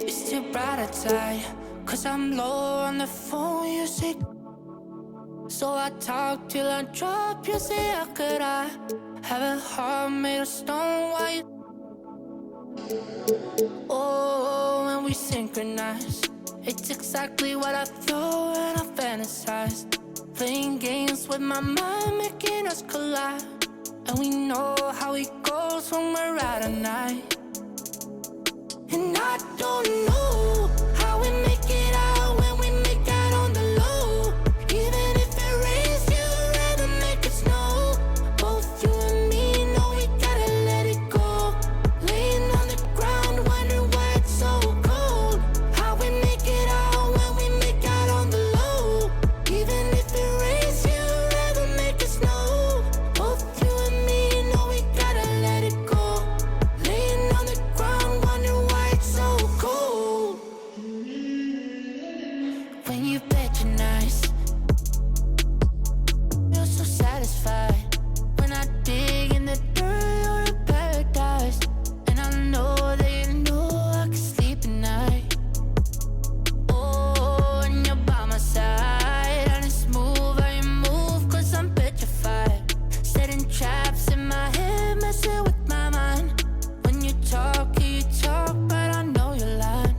It's too bright outside, 'cause I'm low on the phone, you say. So I talk till I drop, you say, how could I have a heart made of stone? Why you? Oh, when we synchronize, it's exactly what I thought and I fantasized. Playing games with my mind, making us collide. And we know how it goes when we're out at night. And I don't know how we make it out when we make out on the low. Even if it rains, you'd rather make it snow. Both you and me know we gotta let it go. Laying on the ground, wondering why it's so cold. How we make it out when we make out on the low. Even if it rains, you'd rather make it snow. Both you and me know we gotta let it go. Laying on the ground, wondering why it's so cold. When you bet you're nice, feel so satisfied. When I dig in the dirt, you're in paradise. And I know that you know I can sleep at night. Oh, and you're by my side, and it's smooth how you move, 'cause I'm petrified. Setting traps in my head, messing with my mind. When you talk, but I know you're lying.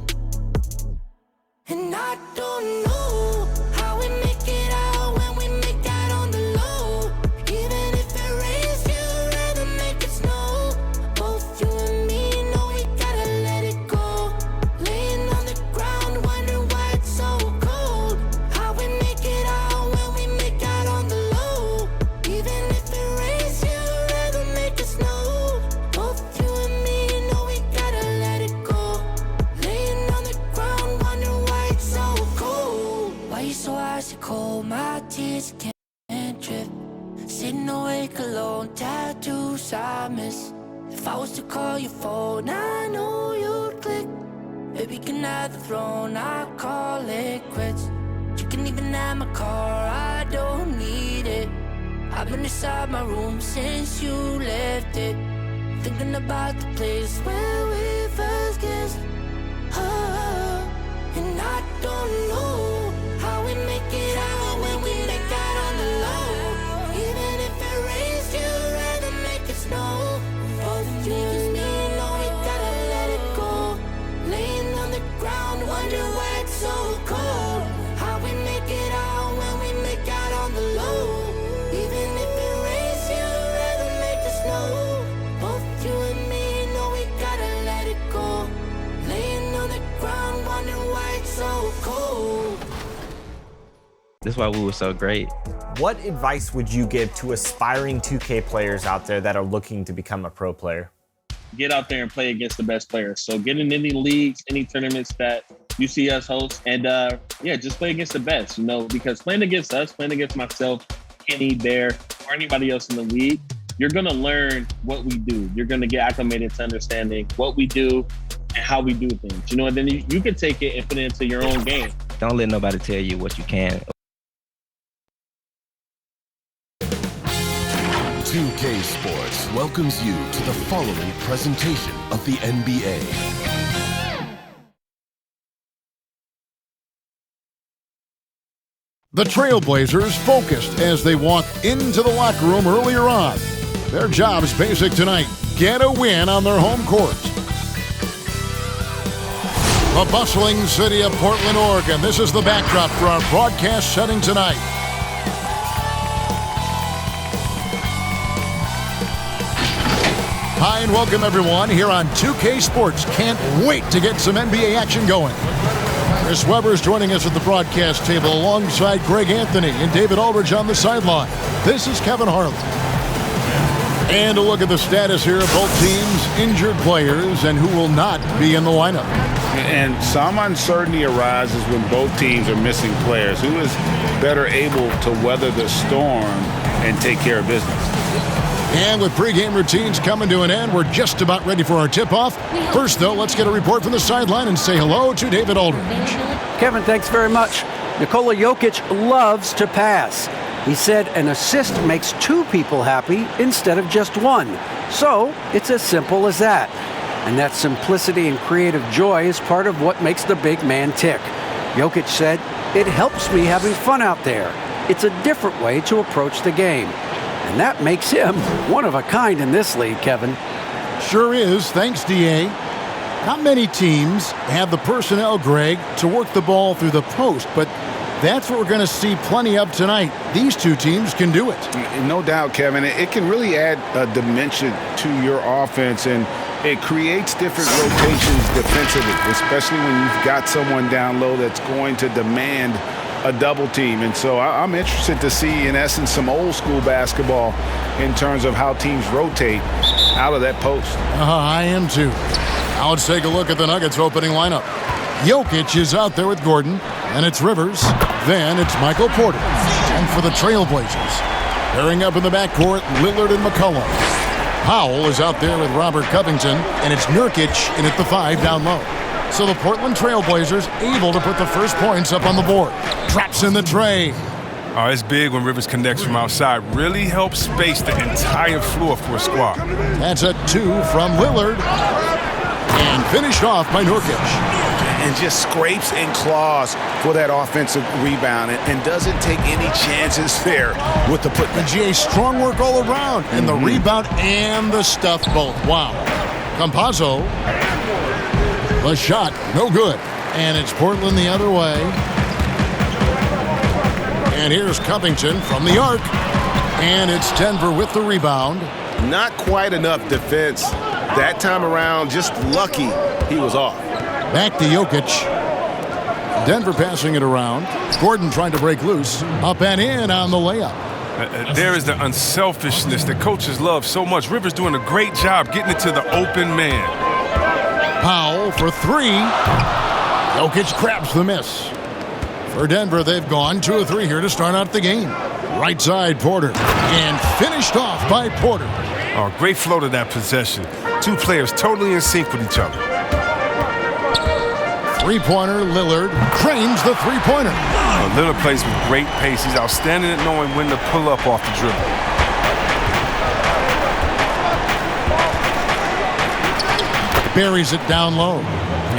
And I don't know how we make it out when we make out on the low. Even if it rains, you'd rather make it snow. Both you and me know we gotta let it go. Laying on the ground, wondering why it's so cold. How we make it out when we make out on the low. Even if it rains, you'd rather make it snow. Both you and me know we gotta let it go. Laying on the ground, wondering why it's so cold. Why you so icy cold? My tears can't drip. Sitting awake alone, tattoos I miss. If I was to call your phone, I know you'd click. Baby, can I have the throne? I call it quits. You can even have my car, I don't need it. I've been inside my room since you left it, thinking about the place where we first kissed. Oh, and I don't know how we make it out when we make out on the low. Even if it rains, you'd rather make it snow. Both you and me know we gotta let it go. Laying on the ground, wondering why it's so cold. How we make it out when we make out on the low. Even if it rains, you'd rather make it snow. Both you and me know we gotta let it go. Laying on the ground, wondering why it's so cold. That's why we were so great. What advice would you give to aspiring 2K players out there that are looking to become a pro player? Get out there and play against the best players. So get in any leagues, any tournaments that you see us host, and just play against the best, because playing against us, playing against myself, Kenny, Bear, or anybody else in the league, you're going to learn what we do. You're going to get acclimated to understanding what we do and how we do things, and then you can take it and put it into your own game. Don't let nobody tell you what you can. 2K Sports welcomes you to the following presentation of the NBA. The Trailblazers focused as they walked into the locker room earlier on. Their job's basic tonight: get a win on their home court. The bustling city of Portland, Oregon. This is the backdrop for our broadcast setting tonight. Hi and welcome everyone here on 2K Sports. Can't wait to get some NBA action going. Chris Webber's joining us at the broadcast table alongside Greg Anthony and David Aldridge on the sideline. This is Kevin Harlan. And a look at the status here of both teams' injured players and who will not be in the lineup. And some uncertainty arises when both teams are missing players. Who is better able to weather the storm and take care of business? And with pregame routines coming to an end, we're just about ready for our tip-off. First, though, let's get a report from the sideline and say hello to David Aldridge. Kevin, thanks very much. Nikola Jokic loves to pass. He said an assist makes two people happy instead of just one. So it's as simple as that. And that simplicity and creative joy is part of what makes the big man tick. Jokic said, "It helps me having fun out there. It's a different way to approach the game." And that makes him one of a kind in this league, Kevin. Sure is. Thanks, D.A. Not many teams have the personnel, Greg, to work the ball through the post, but that's what we're going to see plenty of tonight. These two teams can do it. No doubt, Kevin. It can really add a dimension to your offense, and it creates different rotations defensively, especially when you've got someone down low that's going to demand a double team. And so I'm interested to see, in essence, some old school basketball in terms of how teams rotate out of that post. I am too. Now let's take a look at the Nuggets opening lineup. Jokic is out there with Gordon, and it's Rivers. Then it's Michael Porter. And for the Trailblazers, pairing up in the backcourt, Lillard and McCollum. Powell is out there with Robert Covington, and it's Nurkic in at the 5 down low. So the Portland Trailblazers able to put the first points up on the board. Traps in the tray. Oh, it's big when Rivers connects from outside. Really helps space the entire floor for a squad. That's a 2 from Lillard. And finished off by Nurkic. And just scrapes and claws for that offensive rebound and doesn't take any chances there with the putback. GA, strong work all around. And the rebound and the stuff both. Wow. Campazzo. The shot, no good. And it's Portland the other way. And here's Covington from the arc. And it's Denver with the rebound. Not quite enough defense that time around. Just lucky he was off. Back to Jokic. Denver passing it around. Gordon trying to break loose. Up and in on the layup. There is the unselfishness that coaches love so much. Rivers doing a great job getting it to the open man. Powell for 3. Jokic grabs the miss. For Denver, they've gone 2 of 3 here to start out the game. Right side, Porter. And finished off by Porter. Oh, great flow to that possession. Two players totally in sync with each other. Three-pointer, Lillard cranes the three-pointer. Lillard plays with great pace. He's outstanding at knowing when to pull up off the dribble. Buries it down low.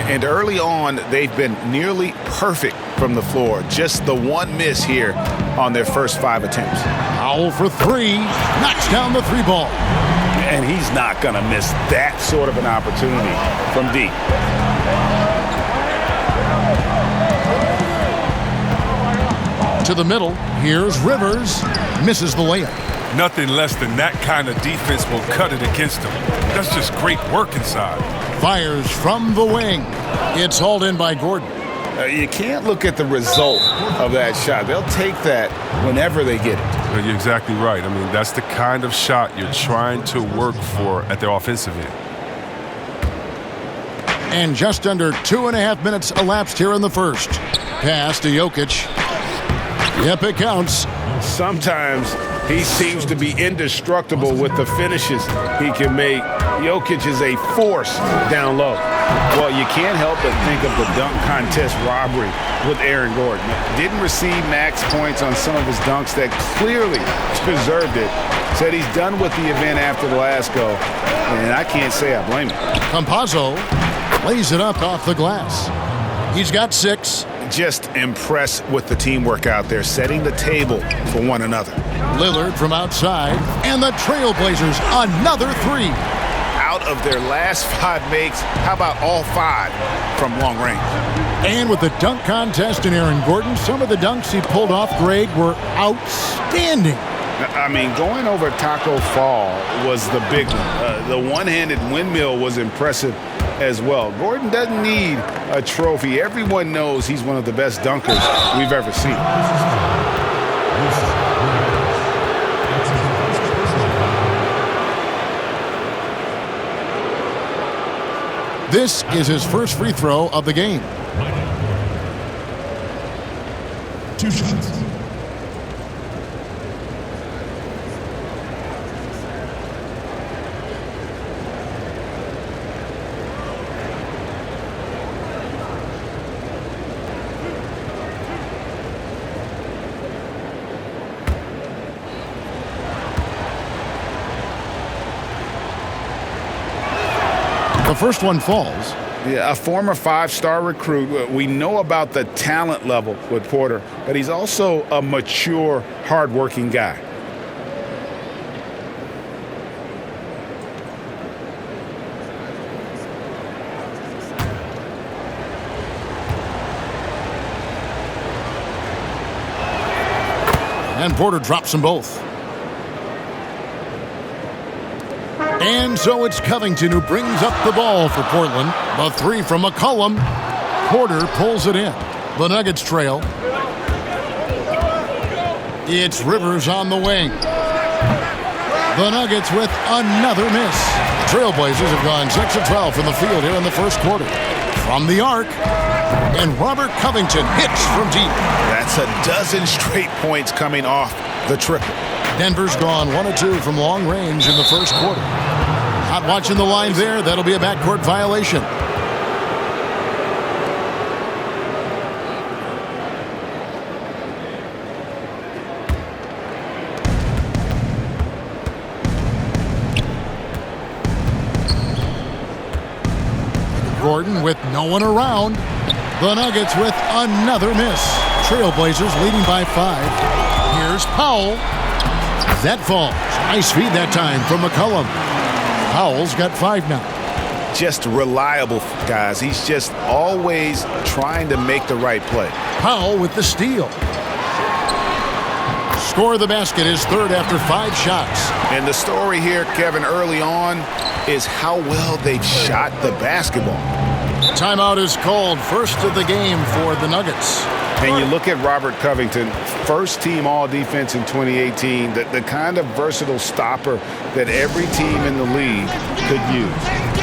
And early on, they've been nearly perfect from the floor. Just the one miss here on their first 5 attempts. Powell for 3. Knocks down the 3-ball. And he's not going to miss that sort of an opportunity from deep. To the middle, here's Rivers, misses the layup. Nothing less than that kind of defense will cut it against him. That's just great work inside. Fires from the wing. It's hauled in by Gordon. You can't look at the result of that shot. They'll take that whenever they get it. You're exactly right. I mean, that's the kind of shot you're trying to work for at their offensive end. And just under 2.5 minutes elapsed here in the first. Pass to Jokic. Yep, it counts. Sometimes he seems to be indestructible with the finishes he can make. Jokic is a force down low. Well, you can't help but think of the dunk contest robbery with Aaron Gordon. Didn't receive max points on some of his dunks that clearly deserved it. Said he's done with the event after the last go, and I can't say I blame him. Campazzo lays it up off the glass. He's got 6. Just impressed with the teamwork out there, setting the table for one another. Lillard from outside, and the Trailblazers another 3. Out of their last 5 makes, how about all 5 from long range? And with the dunk contest and Aaron Gordon, some of the dunks he pulled off, Greg, were outstanding. I mean, going over Taco Fall was the big one. The one-handed windmill was impressive as well. Gordon doesn't need a trophy. Everyone knows he's one of the best dunkers we've ever seen. This is his first free throw of the game. 2 shots. The first one falls. Yeah, a former 5-star recruit. We know about the talent level with Porter, but he's also a mature, hardworking guy. And Porter drops them both. And so it's Covington who brings up the ball for Portland. The three from McCollum. Porter pulls it in. The Nuggets trail. It's Rivers on the wing. The Nuggets with another miss. Trailblazers have gone 6 of 12 from the field here in the first quarter. From the arc. And Robert Covington hits from deep. That's a dozen straight points coming off the triple. Denver's gone 1 of 2 from long range in the first quarter. Not watching the line there. That'll be a backcourt violation. Gordon with no one around. The Nuggets with another miss. Trailblazers leading by 5. Here's Powell. That falls. Nice feed that time from McCollum. Powell's got 5 now. Just reliable, guys. He's just always trying to make the right play. Powell with the steal. Score of the basket is third after 5 shots. And the story here, Kevin, early on is how well they've shot the basketball. Timeout is called. First of the game for the Nuggets. And you look at Robert Covington, first team all-defense in 2018, the kind of versatile stopper that every team in the league could use.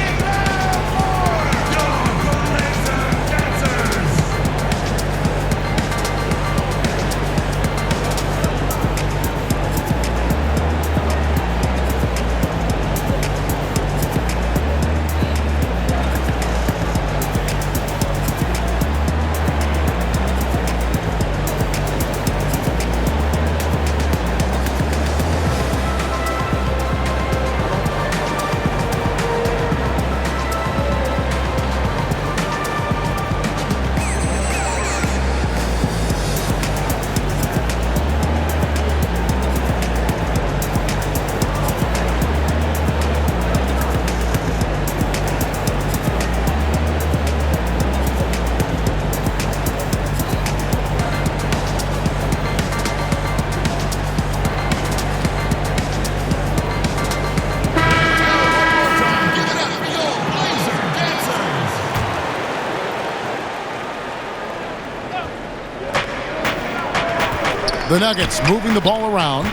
The Nuggets moving the ball around.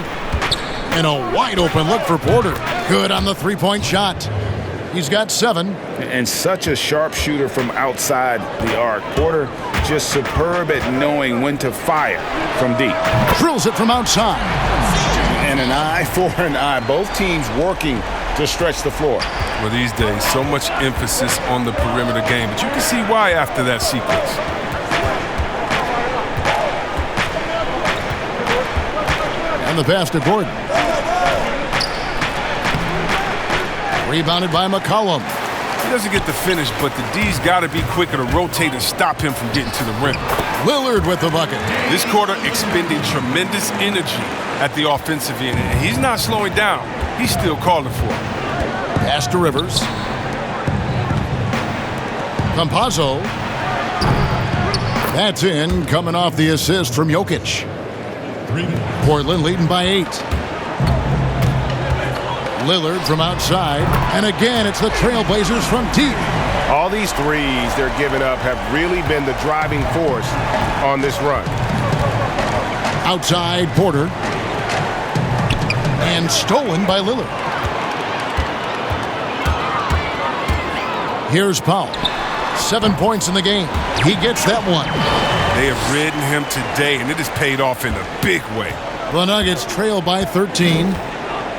And a wide open look for Porter. Good on the three-point shot. He's got 7. And such a sharp shooter from outside the arc. Porter just superb at knowing when to fire from deep. Drills it from outside. And an eye for an eye. Both teams working to stretch the floor. Well, these days, so much emphasis on the perimeter game. But you can see why after that sequence. And the pass to Gordon. Rebounded by McCollum. He doesn't get the finish, but the D's got to be quicker to rotate and stop him from getting to the rim. Lillard with the bucket. This quarter expending tremendous energy at the offensive end, and he's not slowing down. He's still calling for it. Pass to Rivers. Campazzo. That's in, coming off the assist from Jokic. Portland leading by 8. Lillard from outside. And again, it's the Trailblazers from deep. All these threes they're giving up have really been the driving force on this run. Outside, Porter. And stolen by Lillard. Here's Powell. 7 points in the game. He gets that one. They have ridden him today, and it has paid off in a big way. The Nuggets trail by 13.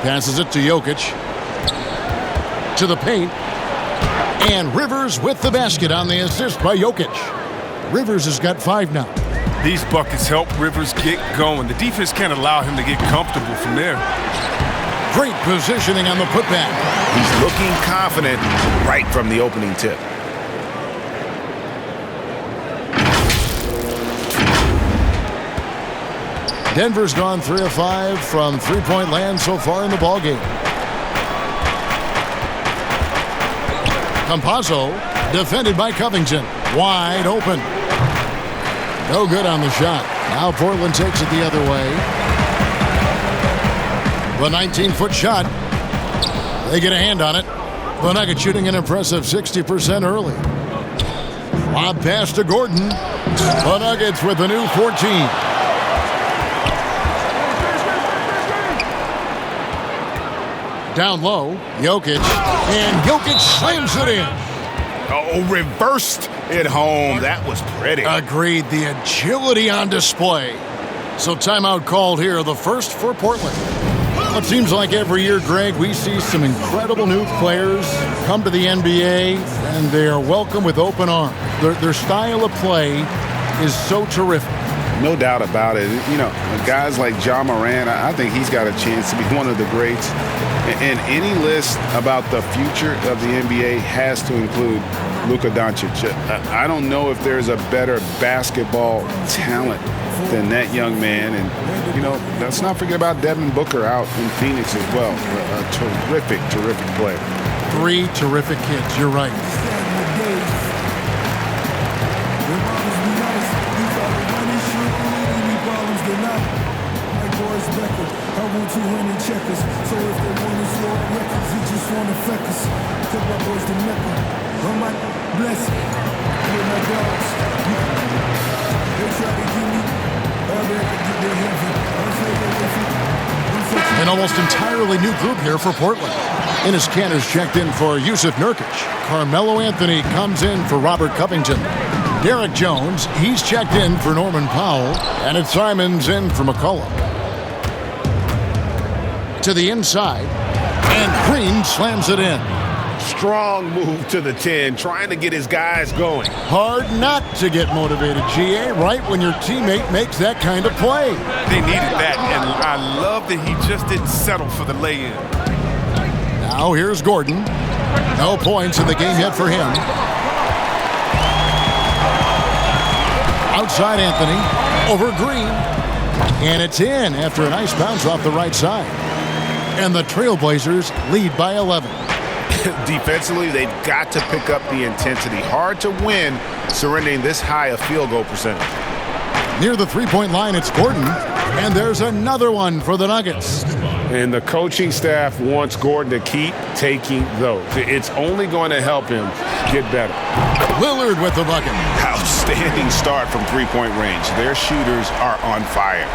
Passes it to Jokic. To the paint. And Rivers with the basket on the assist by Jokic. Rivers has got 5 now. These buckets help Rivers get going. The defense can't allow him to get comfortable from there. Great positioning on the putback. He's looking confident right from the opening tip. Denver's gone 3 of 5 from three-point land so far in the ballgame. Campazzo, defended by Covington. Wide open. No good on the shot. Now Portland takes it the other way. The 19-foot shot. They get a hand on it. The Nuggets shooting an impressive 60% early. Lob pass to Gordon. The Nuggets with a new 14. Down low, Jokic, and Jokic slams it in. Oh, reversed it home. That was pretty. Agreed. The agility on display. So timeout called here, the first for Portland. It seems like every year, Greg, we see some incredible new players come to the NBA, and they are welcome with open arms. Their style of play is so terrific. No doubt about it. You know, guys like Ja Morant, I think he's got a chance to be one of the greats. And any list about the future of the NBA has to include Luka Doncic. I don't know if there's a better basketball talent than that young man. And, you know, let's not forget about Devin Booker out in Phoenix as well. A terrific, terrific player. 3 terrific kids. You're right. An almost entirely new group here for Portland. Enes Kanter's checked in for Yusuf Nurkic. Carmelo Anthony comes in for Robert Covington. Derek Jones, he's checked in for Norman Powell. And it's Simons in for McCollum. To the inside. And Green slams it in. Strong move to the 10, trying to get his guys going. Hard not to get motivated, GA, right when your teammate makes that kind of play. They needed that, and I love that he just didn't settle for the lay-in. Now here's Gordon. No points in the game yet for him. Outside Anthony, over Green. And it's in after a nice bounce off the right side. And the Trailblazers lead by 11. Defensively, they've got to pick up the intensity. Hard to win surrendering this high a field goal percentage. Near the three-point line, it's Gordon. And there's another one for the Nuggets. And the coaching staff wants Gordon to keep taking those. It's only going to help him get better. Lillard with the bucket. Outstanding start from three-point range. Their shooters are on fire.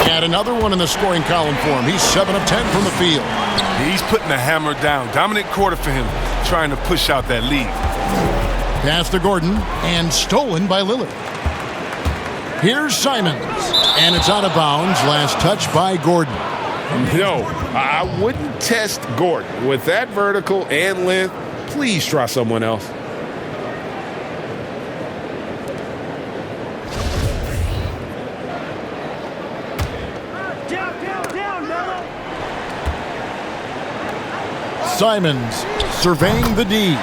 And another one in the scoring column for him. He's 7 of 10 from the field. He's putting the hammer down. Dominant quarter for him, trying to push out that lead. Pass to Gordon, and stolen by Lillard. Here's Simons, and it's out of bounds. Last touch by Gordon. No, I wouldn't test Gordon. With that vertical and length, please try someone else. Simons surveying the D.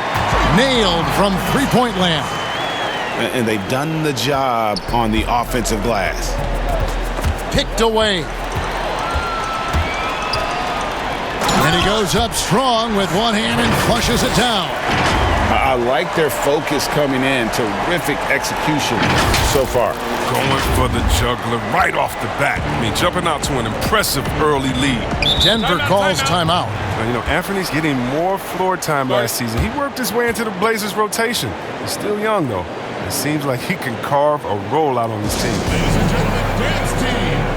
Nailed from three-point land. And they've done the job on the offensive glass. Picked away. And he goes up strong with one hand and flushes it down. I like their focus coming in. Terrific execution so far. Going for the juggler right off the bat. I mean, jumping out to an impressive early lead. Denver calls timeout. Now, you know, Anthony's getting more floor time last season. He worked his way into the Blazers' rotation. He's still young, though. It seems like he can carve a rollout on his team. Ladies and gentlemen, dance team.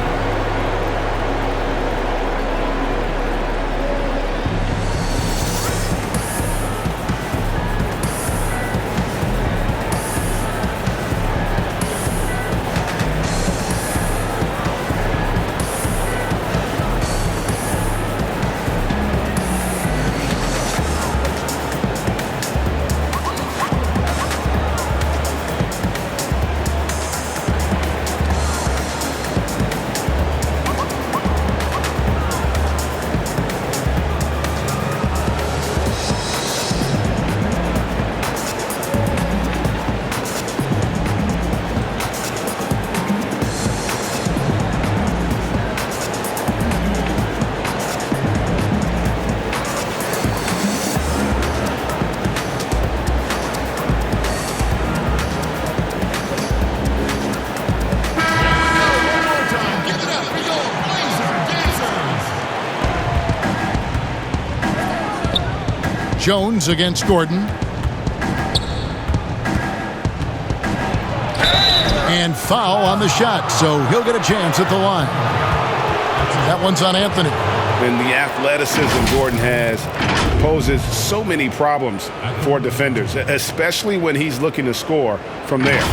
Jones against Gordon. And foul on the shot, so he'll get a chance at the line. That one's on Anthony. And the athleticism Gordon has poses so many problems for defenders, especially when he's looking to score from there.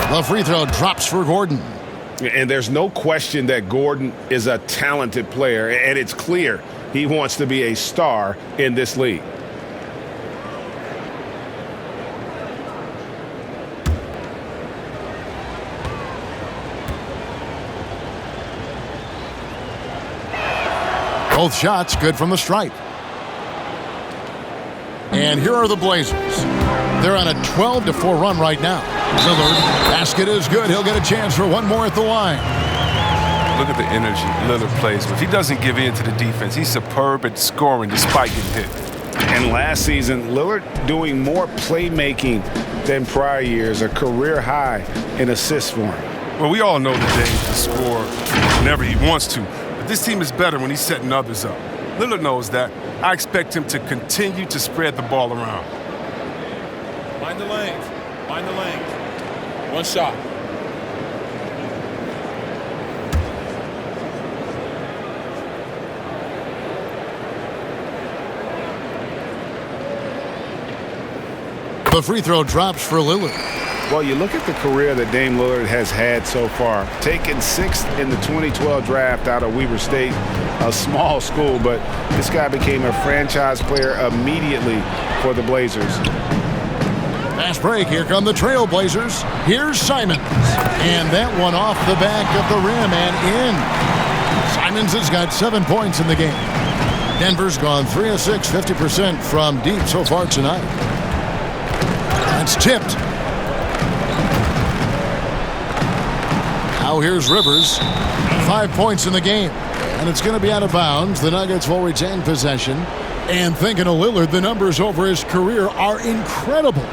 The free throw drops for Gordon. And there's no question that Gordon is a talented player, and it's clear he wants to be a star in this league. Both shots good from the stripe. And here are the Blazers. They're on a 12-4 run right now. Lillard, basket is good. He'll get a chance for one more at the line. Look at the energy Lillard plays with. He doesn't give in to the defense. He's superb at scoring despite getting hit. And last season, Lillard doing more playmaking than prior years, a career high in assists for him. Well, we all know that Dame can score whenever he wants to, but this team is better when he's setting others up. Lillard knows that. I expect him to continue to spread the ball around. Find the lane. Find the lane. One shot. The free throw drops for Lillard. Well, you look at the career that Dame Lillard has had so far. Taken 6th in the 2012 draft out of Weber State, a small school, but this guy became a franchise player immediately for the Blazers. Fast break. Here come the Trailblazers. Here's Simons. And that one off the back of the rim and in. Simons has got 7 points in the game. Denver's gone 3 of 6, 50% from deep so far tonight. That's tipped. Now here's Rivers. 5 points in the game. And it's going to be out of bounds. The Nuggets will retain possession. And thinking of Lillard, the numbers over his career are incredible.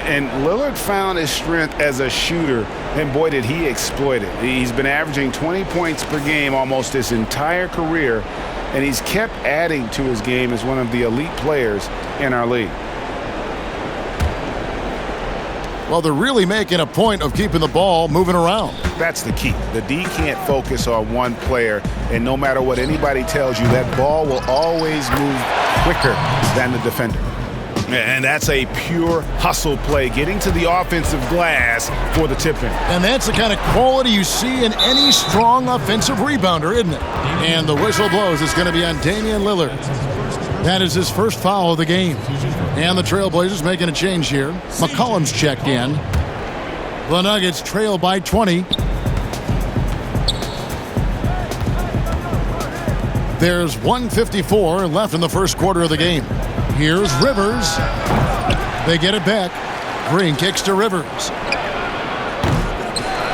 And Lillard found his strength as a shooter, and boy, did he exploit it. He's been averaging 20 points per game almost his entire career, and he's kept adding to his game as one of the elite players in our league. Well, they're really making a point of keeping the ball moving around. That's the key. The D can't focus on one player, and no matter what anybody tells you, that ball will always move quicker than the defender. And that's a pure hustle play, getting to the offensive glass for the tip-in. And that's the kind of quality you see in any strong offensive rebounder, isn't it? And the whistle blows. It's going to be on Damian Lillard. That is his first foul of the game. And the Trailblazers making a change here. McCollum's checked in. The Nuggets trail by 20. There's 1:54 left in the first quarter of the game. Here's Rivers. They get it back. Green kicks to Rivers.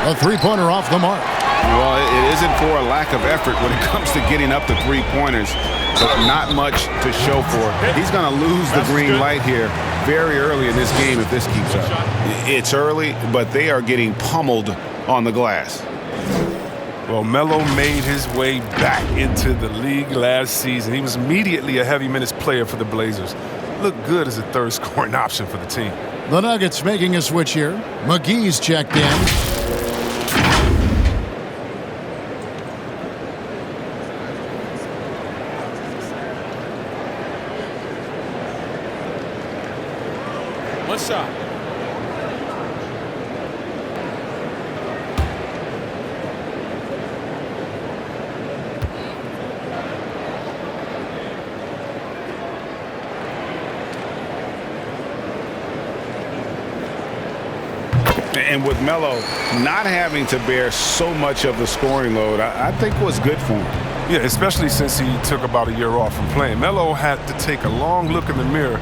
A three-pointer off the mark. Well, it isn't for a lack of effort when it comes to getting up the three-pointers, but not much to show for it. He's going to lose the green light here very early in this game if this keeps up. It's early, but they are getting pummeled on the glass. Well, Melo made his way back into the league last season. He was immediately a heavy minutes player for the Blazers. Looked good as a third scoring option for the team. The Nuggets making a switch here. McGee's checked in. One shot. And with Melo not having to bear so much of the scoring load, I think was good for him. Yeah, especially since he took about a year off from playing. Melo had to take a long look in the mirror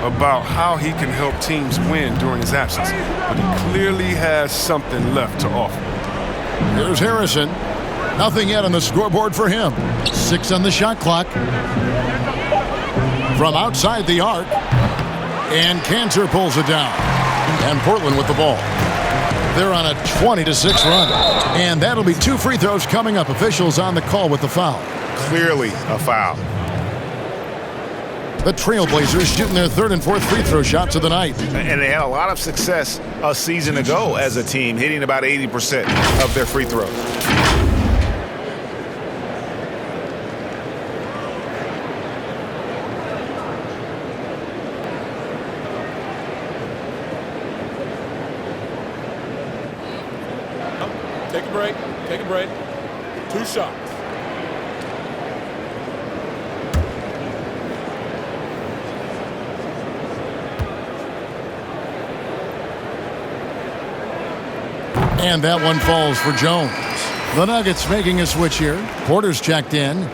about how he can help teams win during his absence. But he clearly has something left to offer. Here's Harrison. Nothing yet on the scoreboard for him. 6 on the shot clock. From outside the arc. And Cantor pulls it down. And Portland with the ball. They're on a 20-6 run. And that'll be 2 free throws coming up. Officials on the call with the foul. Clearly a foul. The Trailblazers shooting their 3rd and 4th free throw shots of the night. And they had a lot of success a season ago as a team, hitting about 80% of their free throws. Take a break. 2 shots. And that one falls for Jones. The Nuggets making a switch here. Porter's checked in.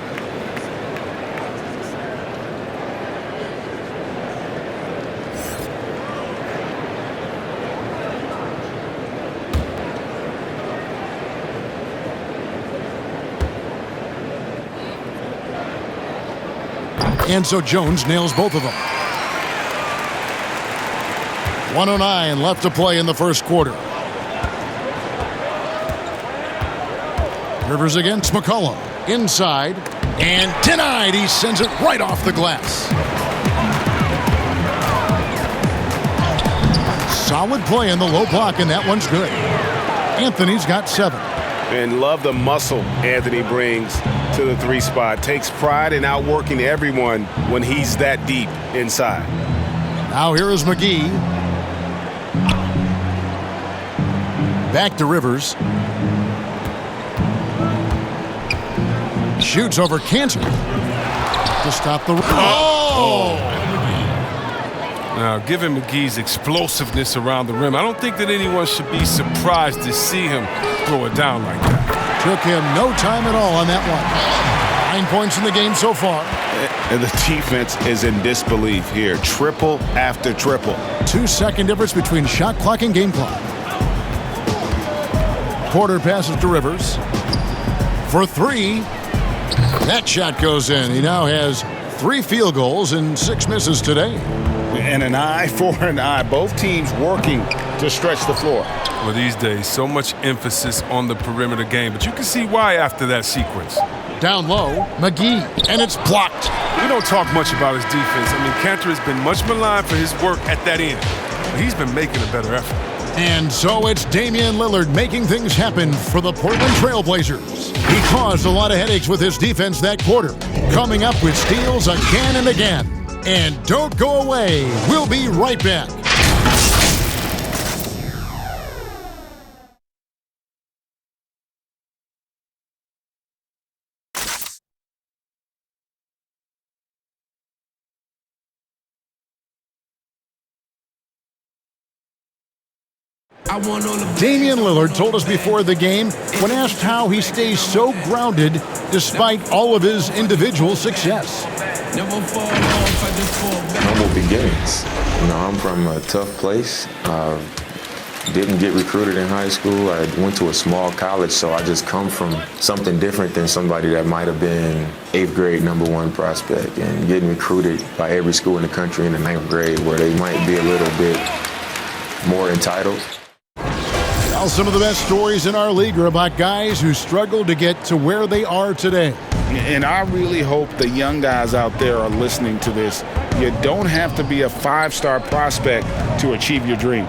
And so Jones nails both of them. 1:09 left to play in the first quarter. Rivers against McCollum. Inside. And denied. He sends it right off the glass. Solid play in the low block, and that one's good. Anthony's got 7. And love the muscle Anthony brings to the 3 spot. Takes pride in outworking everyone when he's that deep inside. Now here is McGee. Back to Rivers. Shoots over Cantor to stop the... Oh! Now, given McGee's explosiveness around the rim, I don't think that anyone should be surprised to see him throw it down like that. Took him no time at all on that one. 9 points in the game so far. And the defense is in disbelief here. Triple after triple. 2-second difference between shot clock and game clock. Porter passes to Rivers. For 3. That shot goes in. He now has 3 field goals and 6 misses today. And an eye for an eye. Both teams working to stretch the floor. Well, these days, so much emphasis on the perimeter game, but you can see why after that sequence. Down low, McGee, and it's blocked. We don't talk much about his defense. I mean, Cantor has been much maligned for his work at that end. But he's been making a better effort. And so it's Damian Lillard making things happen for the Portland Trailblazers. He caused a lot of headaches with his defense that quarter, coming up with steals again and again. And don't go away. We'll be right back. Damian Lillard told us before the game, when asked how he stays so grounded despite all of his individual success. Humble beginnings. You know, I'm from a tough place. Didn't get recruited in high school. I went to a small college, so I just come from something different than somebody that might have been 8th grade #1 prospect and getting recruited by every school in the country in the 9th grade where they might be a little bit more entitled. Well, some of the best stories in our league are about guys who struggled to get to where they are today. And I really hope the young guys out there are listening to this. You don't have to be a 5-star prospect to achieve your dreams.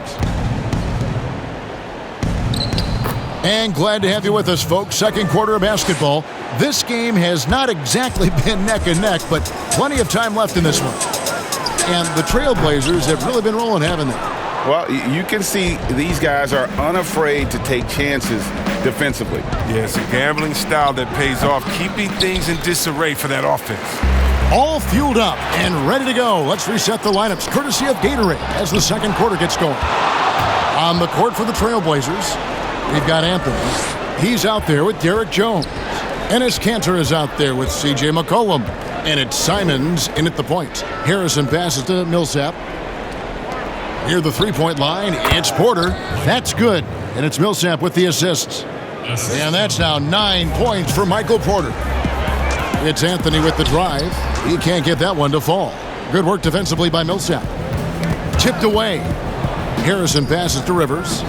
And glad to have you with us, folks. Second quarter of basketball. This game has not exactly been neck and neck, but plenty of time left in this one. And the Trailblazers have really been rolling, haven't they? Well, you can see these guys are unafraid to take chances defensively. Yeah, it's a gambling style that pays off, keeping things in disarray for that offense. All fueled up and ready to go. Let's reset the lineups, courtesy of Gatorade, as the second quarter gets going. On the court for the Trailblazers, we've got Anthony. He's out there with Derek Jones. Enes Kanter is out there with C.J. McCollum. And it's Simons in at the point. Harrison passes to Millsap. Near the three-point line, it's Porter. That's good. And it's Millsap with the assists. And that's now 9 points for Michael Porter. It's Anthony with the drive. He can't get that one to fall. Good work defensively by Millsap. Tipped away. Harrison passes to Rivers.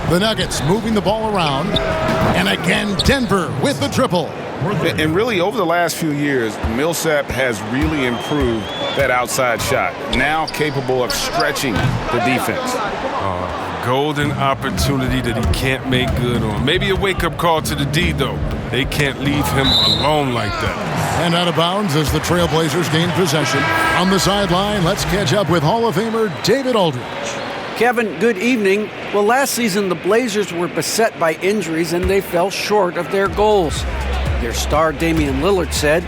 The Nuggets moving the ball around. And again, Denver with the triple. And really, over the last few years, Millsap has really improved that outside shot. Now capable of stretching the defense. Golden opportunity that he can't make good on. Maybe a wake-up call to the D, though. They can't leave him alone like that. And out of bounds as the Trailblazers gain possession. On the sideline, let's catch up with Hall of Famer David Aldridge. Kevin, good evening. Well, last season the Blazers were beset by injuries and they fell short of their goals. Their star Damian Lillard said,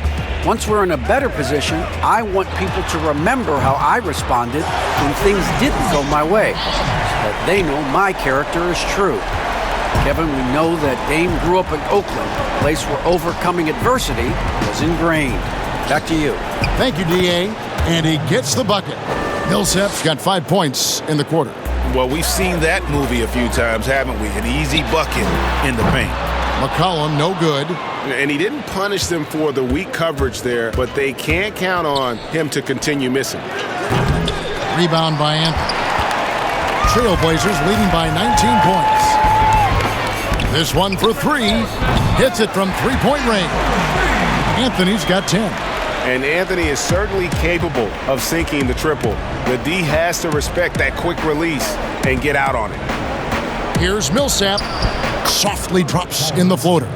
"Once we're in a better position, I want people to remember how I responded when things didn't go my way, so that they know my character is true." Kevin, we know that Dame grew up in Oakland, a place where overcoming adversity was ingrained. Back to you. Thank you, D.A. And he gets the bucket. Millsap's got 5 points in the quarter. Well, we've seen that movie a few times, haven't we? An easy bucket in the paint. McCollum, no good. And he didn't punish them for the weak coverage there, but they can't count on him to continue missing. Rebound by Anthony. Trailblazers leading by 19 points. This one for three. Hits it from three-point range. Anthony's got 10. And Anthony is certainly capable of sinking the triple. The D has to respect that quick release and get out on it. Here's Millsap. Softly drops in the floater.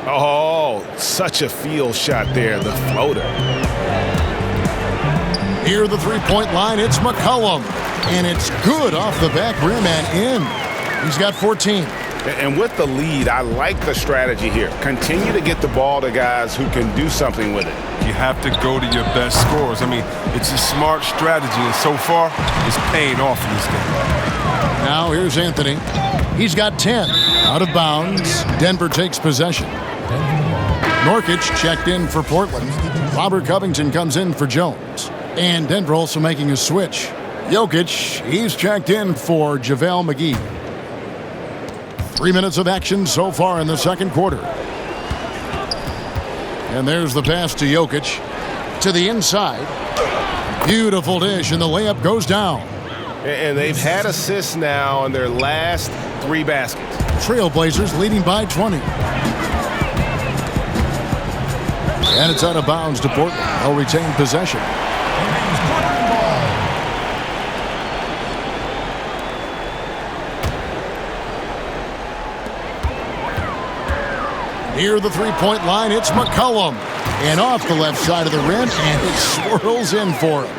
Oh, such a field shot there, the floater. Near the three-point line, it's McCollum. And it's good off the back rim and in. He's got 14. And with the lead, I like the strategy here. Continue to get the ball to guys who can do something with it. You have to go to your best scorers. I mean, it's a smart strategy, and so far, it's paying off in this game. Now here's Anthony. He's got 10. Out of bounds. Denver takes possession. Nurkic checked in for Portland. Robert Covington comes in for Jones. And Denver also making a switch. Jokic, he's checked in for JaVale McGee. 3 minutes of action so far in the second quarter. And there's the pass to Jokic. To the inside. Beautiful dish, and the layup goes down. And they've had assists now on their last 3 baskets. Trailblazers leading by 20. And it's out of bounds to Portland. They'll retain possession. Near the three-point line, it's McCollum. And off the left side of the rim, and it swirls in for him.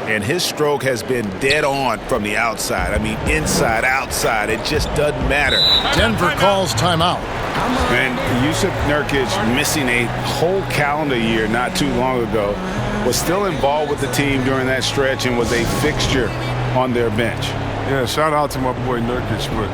And his stroke has been dead on from the outside. I mean, inside, outside, it just doesn't matter. Denver calls timeout. And Yusuf Nurkic, missing a whole calendar year not too long ago, was still involved with the team during that stretch and was a fixture on their bench. Yeah, shout out to my boy Nurkic, but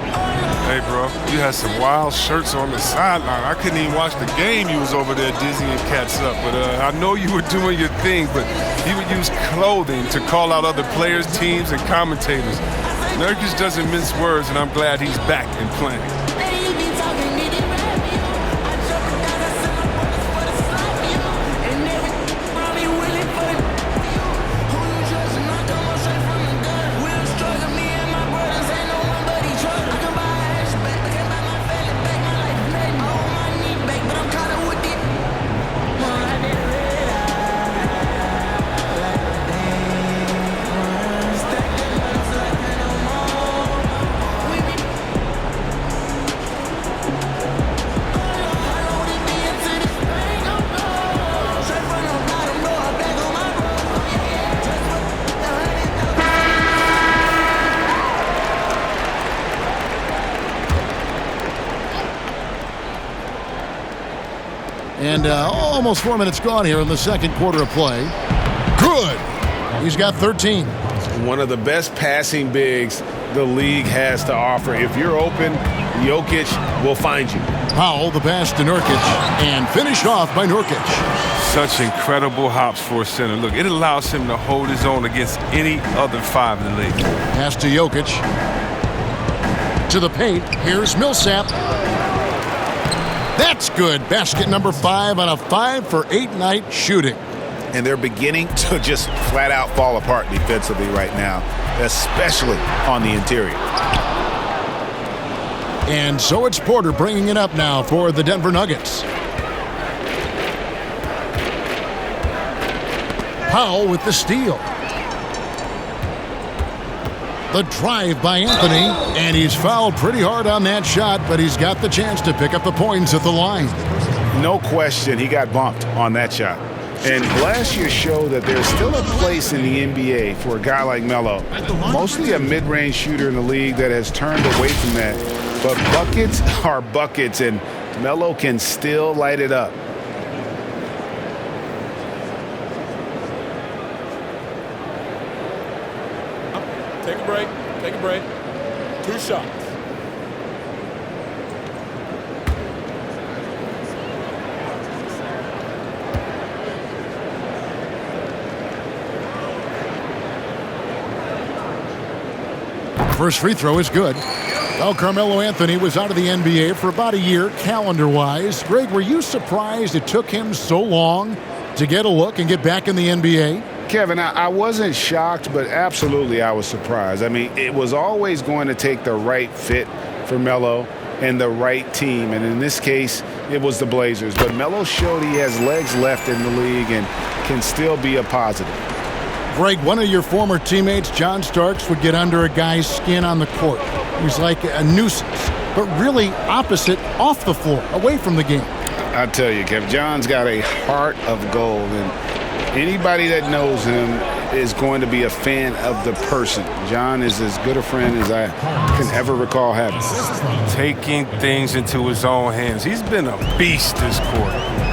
hey, bro, you had some wild shirts on the sideline. I couldn't even watch the game. You was over there dizzying cats up. But I know you were doing your thing, but he would use clothing to call out other players, teams, and commentators. Nurkic doesn't mince words, and I'm glad he's back and playing. And almost 4 minutes gone here in the second quarter of play. Good. He's got 13. One of the best passing bigs the league has to offer. If you're open, Jokic will find you. Powell, the pass to Nurkic, and finished off by Nurkic. Such incredible hops for a center. Look, it allows him to hold his own against any other 5 in the league. Pass to Jokic. To the paint. Here's Millsap. That's good. Basket number 5 on a 5-for-8 night shooting. And they're beginning to just flat out fall apart defensively right now, especially on the interior. And so it's Porter bringing it up now for the Denver Nuggets. Powell with the steal. The drive by Anthony, and he's fouled pretty hard on that shot, but he's got the chance to pick up the points at the line. No question, he got bumped on that shot. And last year showed that there's still a place in the NBA for a guy like Melo, mostly a mid-range shooter in the league that has turned away from that. But buckets are buckets, and Melo can still light it up. Take a break. Take a break. 2 shots. First free throw is good. Well, Carmelo Anthony was out of the NBA for about a year, calendar-wise. Greg, were you surprised it took him so long to get a look and get back in the NBA? Kevin, I wasn't shocked, but absolutely I was surprised. I mean, it was always going to take the right fit for Melo and the right team, and in this case, it was the Blazers. But Melo showed he has legs left in the league and can still be a positive. Greg, one of your former teammates, John Starks, would get under a guy's skin on the court. He's like a nuisance, but really opposite off the floor, away from the game. I tell you, Kev, John's got a heart of gold, and anybody that knows him is going to be a fan of the person. John is as good a friend as I can ever recall having. Taking things into his own hands. He's been a beast this quarter.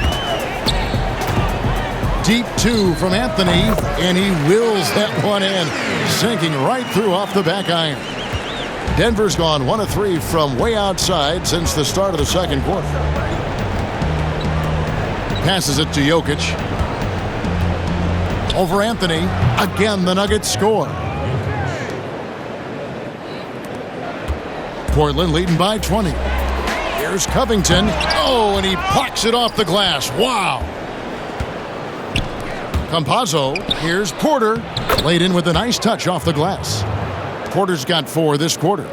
Deep 2 from Anthony, and he wills that one in, sinking right through off the back iron. Denver's gone 1 of 3 from way outside since the start of the second quarter. Passes it to Jokic. Over Anthony. Again, the Nuggets score. Portland leading by 20. Here's Covington. Oh, and he pucks it off the glass. Wow. Campazzo. Here's Porter. Laid in with a nice touch off the glass. Porter's got 4 this quarter.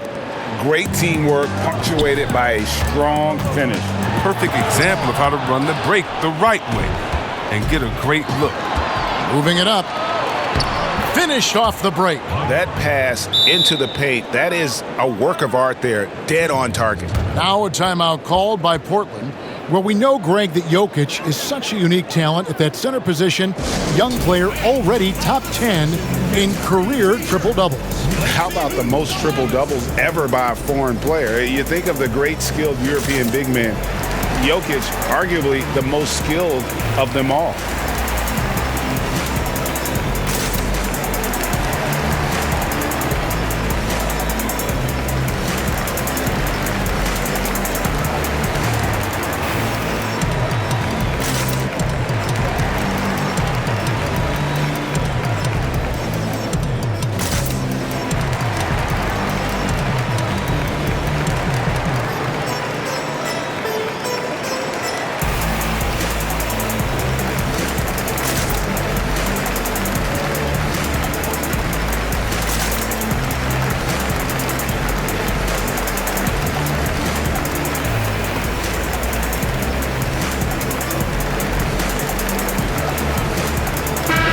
Great teamwork punctuated by a strong finish. Perfect example of how to run the break the right way and get a great look. Moving it up. Finished off the break. That pass into the paint, that is a work of art there, dead on target. Now a timeout called by Portland, where we know, Greg, that Jokic is such a unique talent at that center position. Young player, already top 10 in career triple-doubles. How about the most triple-doubles ever by a foreign player? You think of the great skilled European big man. Jokic, arguably the most skilled of them all.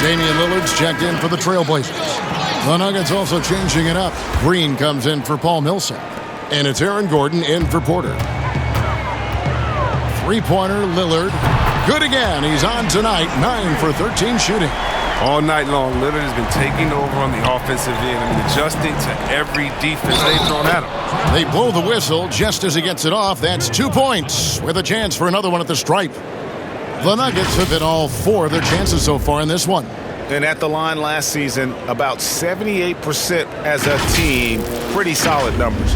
Damian Lillard's checked in for the Trailblazers. The Nuggets also changing it up. Green comes in for Paul Millsap. And it's Aaron Gordon in for Porter. Three-pointer, Lillard. Good again. He's on tonight. 9 for 13 shooting. All night long, Lillard has been taking over on the offensive end and adjusting to every defense they've thrown at him. They blow the whistle just as he gets it off. That's 2 points with a chance for another one at the stripe. The Nuggets have hit all 4 of their chances so far in this one. And at the line last season, about 78% as a team. Pretty solid numbers.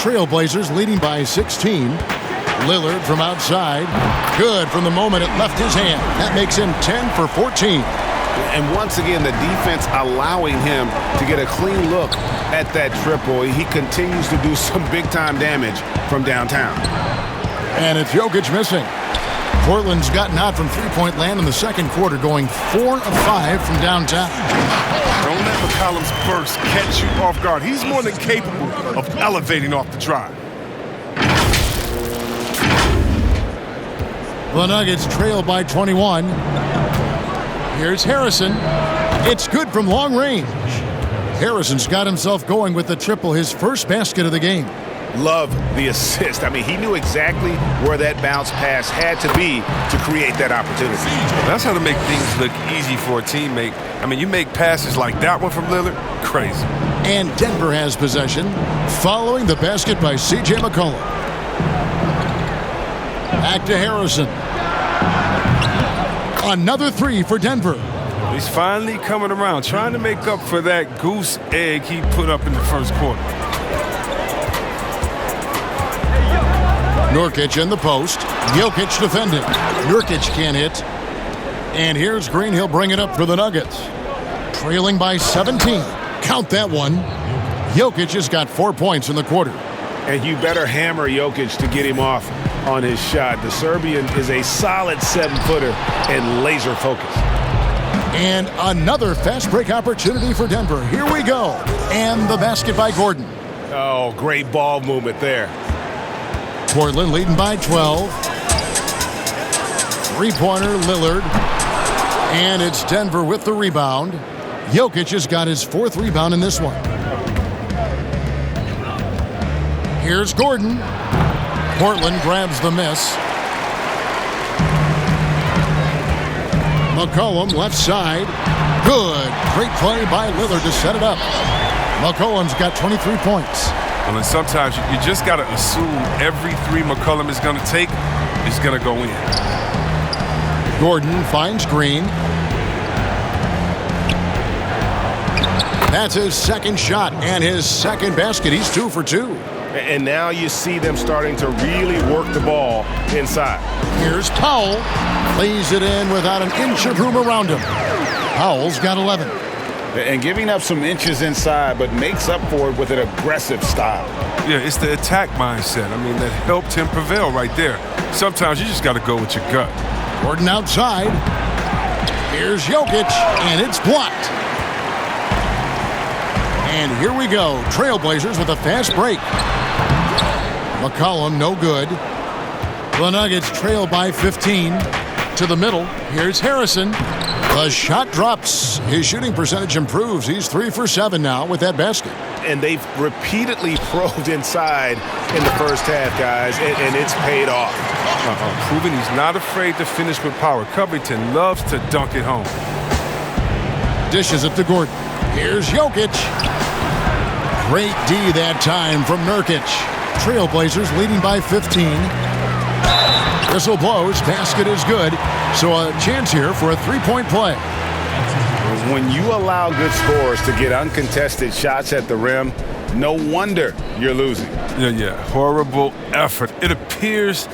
Trailblazers leading by 16. Lillard from outside. Good from the moment it left his hand. That makes him 10 for 14. And once again, the defense allowing him to get a clean look at that triple. He continues to do some big-time damage from downtown. And it's Jokic missing. Portland's gotten out from three-point land in the second quarter, going 4 of 5 from downtown. Don't let McCollum's burst catch you off guard. He's more than capable of elevating off the drive. The Nuggets trail by 21. Here's Harrison. It's good from long range. Harrison's got himself going with the triple, his first basket of the game. Love the assist. I mean, he knew exactly where that bounce pass had to be to create that opportunity. That's how to make things look easy for a teammate. I mean, you make passes like that one from Lillard, crazy. And Denver has possession, following the basket by C.J. McCollum. Back to Harrison. Another three for Denver. He's finally coming around, trying to make up for that goose egg he put up in the first quarter. Nurkic in the post. Jokic defending. Nurkic can't hit. And here's Green. He'll bring it up for the Nuggets. Trailing by 17. Count that one. Jokic has got 4 points in the quarter. And you better hammer Jokic to get him off on his shot. The Serbian is a solid 7-footer and laser focused. And another fast break opportunity for Denver. Here we go. And the basket by Gordon. Oh, great ball movement there. Portland leading by 12. Three-pointer, Lillard. And it's Denver with the rebound. Jokic has got his 4th rebound in this one. Here's Gordon. Portland grabs the miss. McCollum left side. Good. Great play by Lillard to set it up. McCollum's got 23 points. Well, and sometimes you just got to assume every three McCollum is going to take is going to go in. Gordon finds Green. That's his second shot and his second basket. He's 2 for 2. And now you see them starting to really work the ball inside. Here's Powell. Lays it in without an inch of room around him. Powell's got 11. And giving up some inches inside, but makes up for it with an aggressive style. Yeah, it's the attack mindset. I mean, that helped him prevail right there. Sometimes you just got to go with your gut. Gordon outside. Here's Jokic, and it's blocked. And here we go. Trailblazers with a fast break. McCollum, no good. The Nuggets trail by 15. To the middle. Here's Harrison. The shot drops. His shooting percentage improves. He's 3 for 7 now with that basket. And they've repeatedly probed inside in the first half, guys, and it's paid off. Proving he's not afraid to finish with power. Covington loves to dunk it home. Dishes it to Gordon. Here's Jokic. Great D that time from Nurkic. Trailblazers leading by 15. Whistle blows. Basket is good. So a chance here for a three-point play. When you allow good scorers to get uncontested shots at the rim, no wonder you're losing. Yeah. Horrible effort. It appears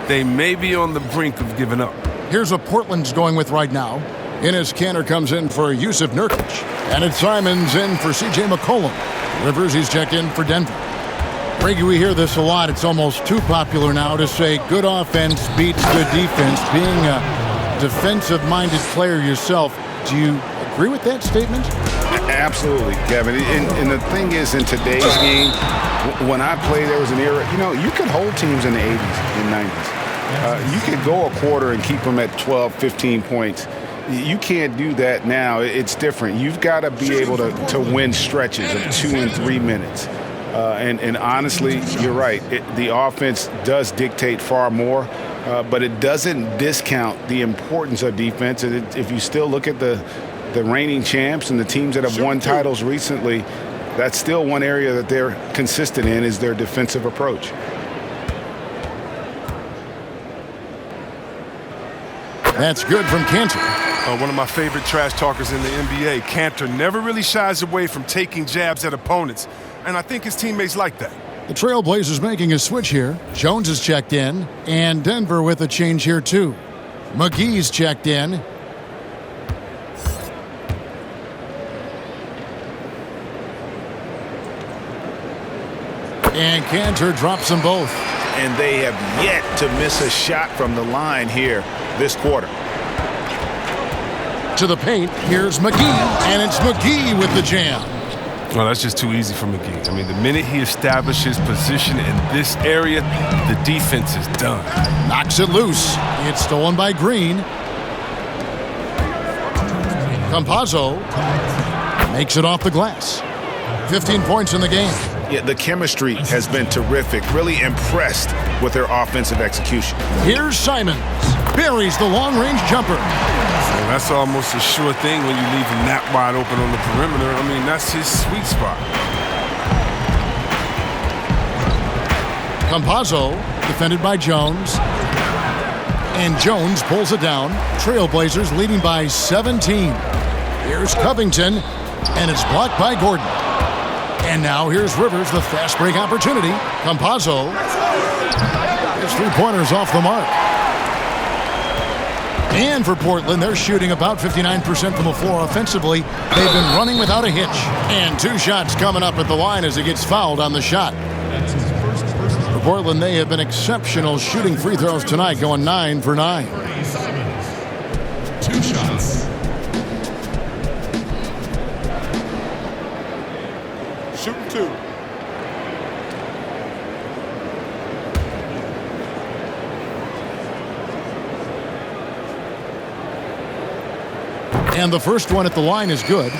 they may be on the brink of giving up. Here's what Portland's going with right now. Enes Kanter comes in for Yusuf Nurkic. And it's Simons in for C.J. McCollum. Rivers, he's checked in for Denver. Reggie, we hear this a lot. It's almost too popular now to say good offense beats good defense. Being a defensive-minded player yourself, do you agree with that statement? Absolutely, Kevin. And the thing is, in today's game, when I played, there was an era, you could hold teams in the 80s and 90s. You could go a quarter and keep them at 12, 15 points. You can't do that now. It's different. You've got to be able to win stretches of 2 and 3 minutes. And honestly, you're right. The offense does dictate far more, but it doesn't discount the importance of defense. And if you still look at the reigning champs and the teams that have won titles recently, that's still one area that they're consistent in is their defensive approach. That's good from Kanter. One of my favorite trash talkers in the NBA, Kanter, never really shies away from taking jabs at opponents. And I think his teammates like that. The Trailblazers making a switch here. Jones is checked in, and Denver with a change here too. McGee's checked in. And Cantor drops them both. And they have yet to miss a shot from the line here this quarter. To the paint, here's McGee, and it's McGee with the jam. Well, that's just too easy for McGee. I mean, the minute he establishes position in this area, the defense is done. Knocks it loose. It's stolen by Green. Campazzo makes it off the glass. 15 points in the game. Yeah, the chemistry has been terrific. Really impressed with their offensive execution. Here's Simons. Buries the long-range jumper. Well, that's almost a sure thing when you leave him that wide open on the perimeter. I mean, that's his sweet spot. Campazzo, defended by Jones. And Jones pulls it down. Trailblazers leading by 17. Here's Covington, and it's blocked by Gordon. And now here's Rivers, the fast break opportunity. Campazzo. His three-pointers off the mark. And for Portland, they're shooting about 59% from the floor offensively. They've been running without a hitch. And 2 shots coming up at the line as he gets fouled on the shot. For Portland, they have been exceptional shooting free throws tonight, going 9 for 9. 2 shots. Shooting 2. And the first one at the line is good.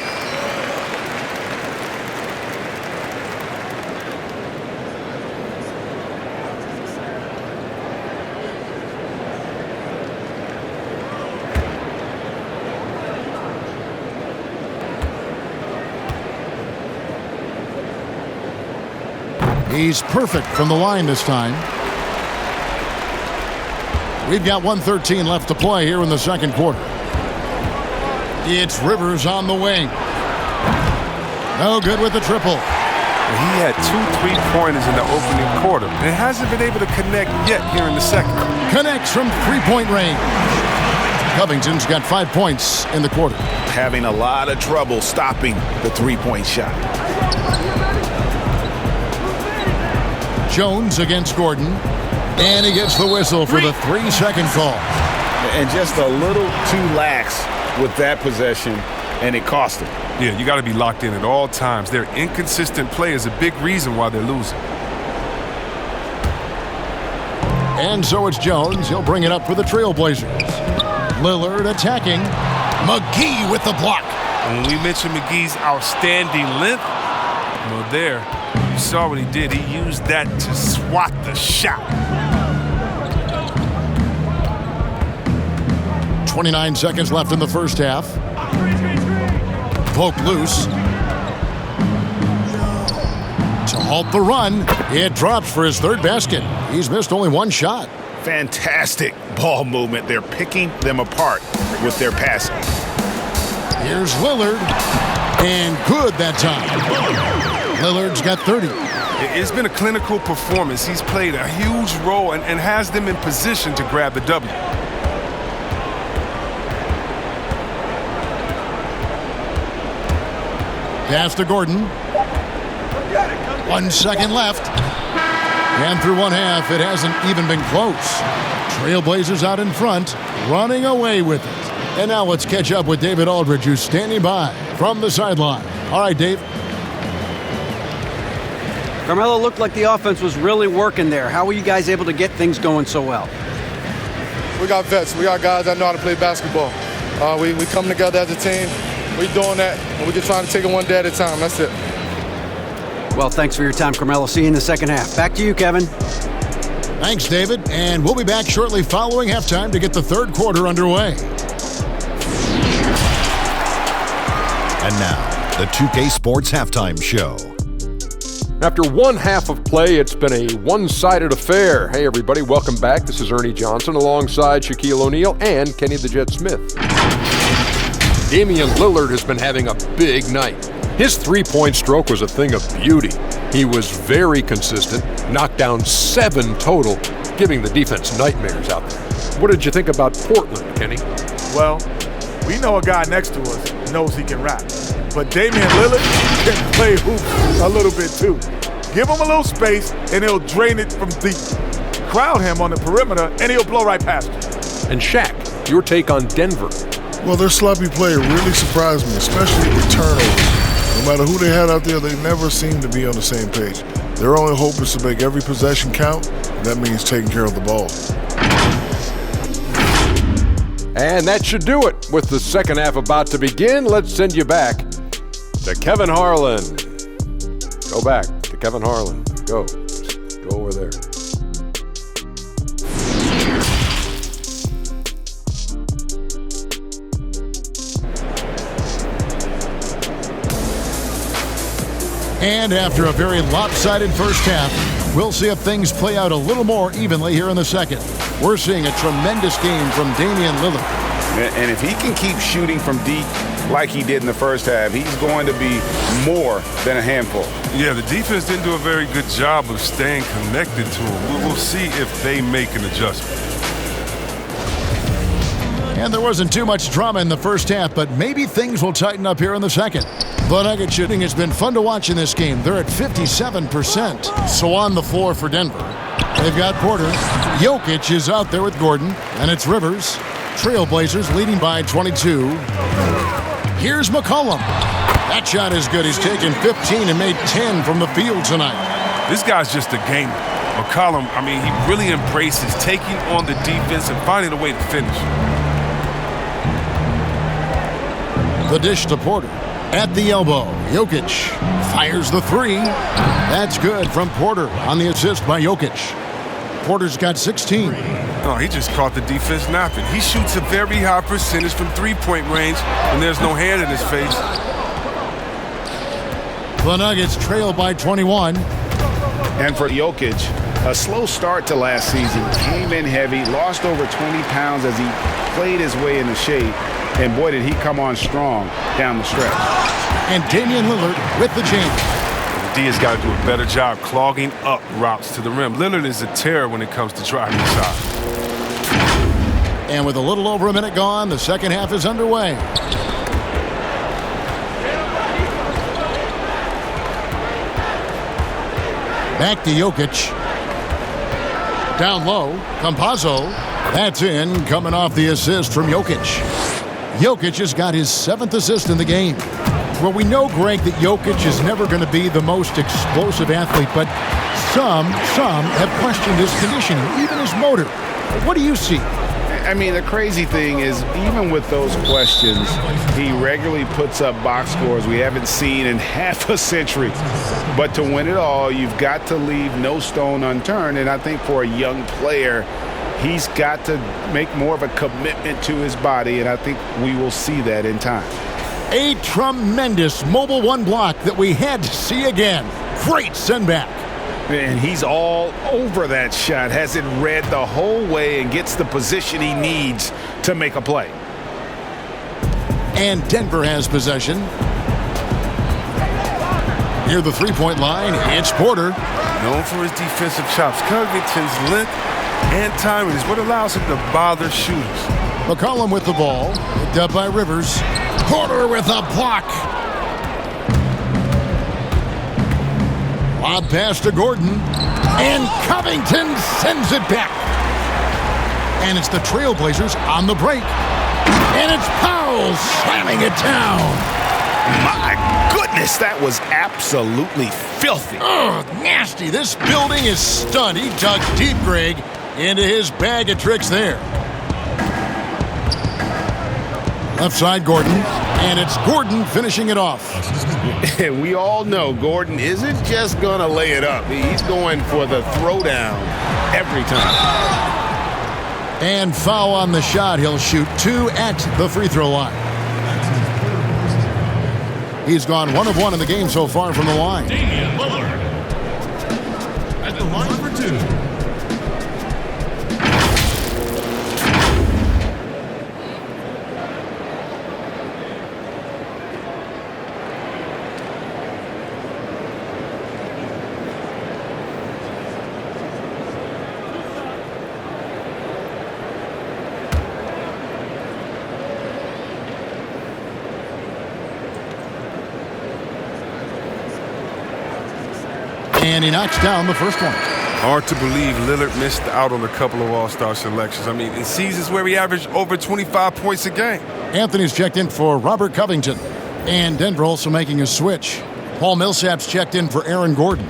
He's perfect from the line this time. We've got 1:13 left to play here in the second quarter. It's Rivers on the wing. No good with the triple. He had 2 3-pointers in the opening quarter and hasn't been able to connect yet here in the second. Connects from three-point range. Covington's got 5 points in the quarter. Having a lot of trouble stopping the three-point shot. Jones against Gordon. And he gets the whistle for the 3-second call. And just a little too lax with that possession, and it cost him. Yeah, you got to be locked in at all times. Their inconsistent play is a big reason why they're losing. And so it's Jones. He'll bring it up for the Trailblazers. Lillard attacking. McGee with the block. When we mentioned McGee's outstanding length, well, there, you saw what he did. He used that to swat the shot. 29 seconds left in the first half. Poke loose. To halt the run, it drops for his 3rd basket. He's missed only 1 shot. Fantastic ball movement. They're picking them apart with their passing. Here's Lillard. And good that time. Lillard's got 30. It's been a clinical performance. He's played a huge role and has them in position to grab the W. Pass to Gordon. 1 second left. And through one half, it hasn't even been close. Trailblazers out in front, running away with it. And now let's catch up with David Aldridge, who's standing by from the sideline. All right, Dave. Carmelo, looked like the offense was really working there. How were you guys able to get things going so well? We got vets. We got guys that know how to play basketball. We come together as a team. We're doing that, and we're just trying to take it one day at a time. That's it. Well, thanks for your time, Carmelo. See you in the second half. Back to you, Kevin. Thanks, David. And we'll be back shortly following halftime to get the third quarter underway. And now, the 2K Sports Halftime Show. After one half of play, it's been a one-sided affair. Hey, everybody, welcome back. This is Ernie Johnson alongside Shaquille O'Neal and Kenny the Jet Smith. Damian Lillard has been having a big night. His three-point stroke was a thing of beauty. He was very consistent, knocked down 7 total, giving the defense nightmares out there. What did you think about Portland, Kenny? Well, we know a guy next to us knows he can rap. But Damian Lillard can play hoop a little bit too. Give him a little space and he'll drain it from deep. Crowd him on the perimeter and he'll blow right past you. And Shaq, your take on Denver. Well, their sloppy play really surprised me, especially with turnovers. No matter who they had out there, they never seemed to be on the same page. Their only hope is to make every possession count, and that means taking care of the ball. And that should do it. With the second half about to begin, let's send you back to Kevin Harlan. Go back to Kevin Harlan. Go over there. And after a very lopsided first half, we'll see if things play out a little more evenly here in the second. We're seeing a tremendous game from Damian Lillard. And if he can keep shooting from deep like he did in the first half, he's going to be more than a handful. Yeah, the defense didn't do a very good job of staying connected to him. We'll see if they make an adjustment. And there wasn't too much drama in the first half, but maybe things will tighten up here in the second. The Nugget shooting has been fun to watch in this game. They're at 57%. So on the floor for Denver, they've got Porter. Jokic is out there with Gordon, and it's Rivers. Trailblazers leading by 22. Here's McCollum. That shot is good. He's taken 15 and made 10 from the field tonight. This guy's just a gamer. McCollum, I mean, he really embraces taking on the defense and finding a way to finish. The dish to Porter. At the elbow, Jokic fires the three. That's good from Porter on the assist by Jokic. Porter's got 16. Oh, he just caught the defense napping. He shoots a very high percentage from three-point range, and there's no hand in his face. The Nuggets trail by 21. And for Jokic, a slow start to last season. Came in heavy, lost over 20 pounds as he played his way into shape. And boy, did he come on strong down the stretch. And Damian Lillard with the jam. D has got to do a better job clogging up routes to the rim. Lillard is a terror when it comes to driving inside. And with a little over a minute gone, the second half is underway. Back to Jokic. Down low, Campazzo. That's in, coming off the assist from Jokic. Jokic has got his 7th assist in the game. Well, we know, Greg, that Jokic is never going to be the most explosive athlete, but some have questioned his conditioning, even his motor. What do you see? I mean, the crazy thing is, even with those questions, he regularly puts up box scores we haven't seen in half a century. But to win it all, you've got to leave no stone unturned, and I think for a young player, he's got to make more of a commitment to his body, and I think we will see that in time. A tremendous mobile one block that we had to see again. Great send back. And he's all over that shot, has it read the whole way and gets the position he needs to make a play. And Denver has possession. Near the three-point line, it's Porter. Known for his defensive chops, Covington's length and timing is what allows him to bother shooters. McCollum with the ball, picked up by Rivers. Porter with a block. Lob pass to Gordon, and Covington sends it back. And it's the Trailblazers on the break. And it's Powell slamming it down. My goodness, that was absolutely filthy. Oh, nasty. This building is stunned. He dug deep, Greg, into his bag of tricks there. Left side, Gordon. And it's Gordon finishing it off. And we all know Gordon isn't just going to lay it up. He's going for the throwdown every time. And foul on the shot. He'll shoot 2 at the free throw line. He's gone 1 of 1 in the game so far from the line. Damian Lillard at the line for 2. And he knocks down the first one. Hard to believe Lillard missed out on a couple of all-star selections. I mean, in seasons where he averaged over 25 points a game. Anthony's checked in for Robert Covington. And Denver also making a switch. Paul Millsap's checked in for Aaron Gordon.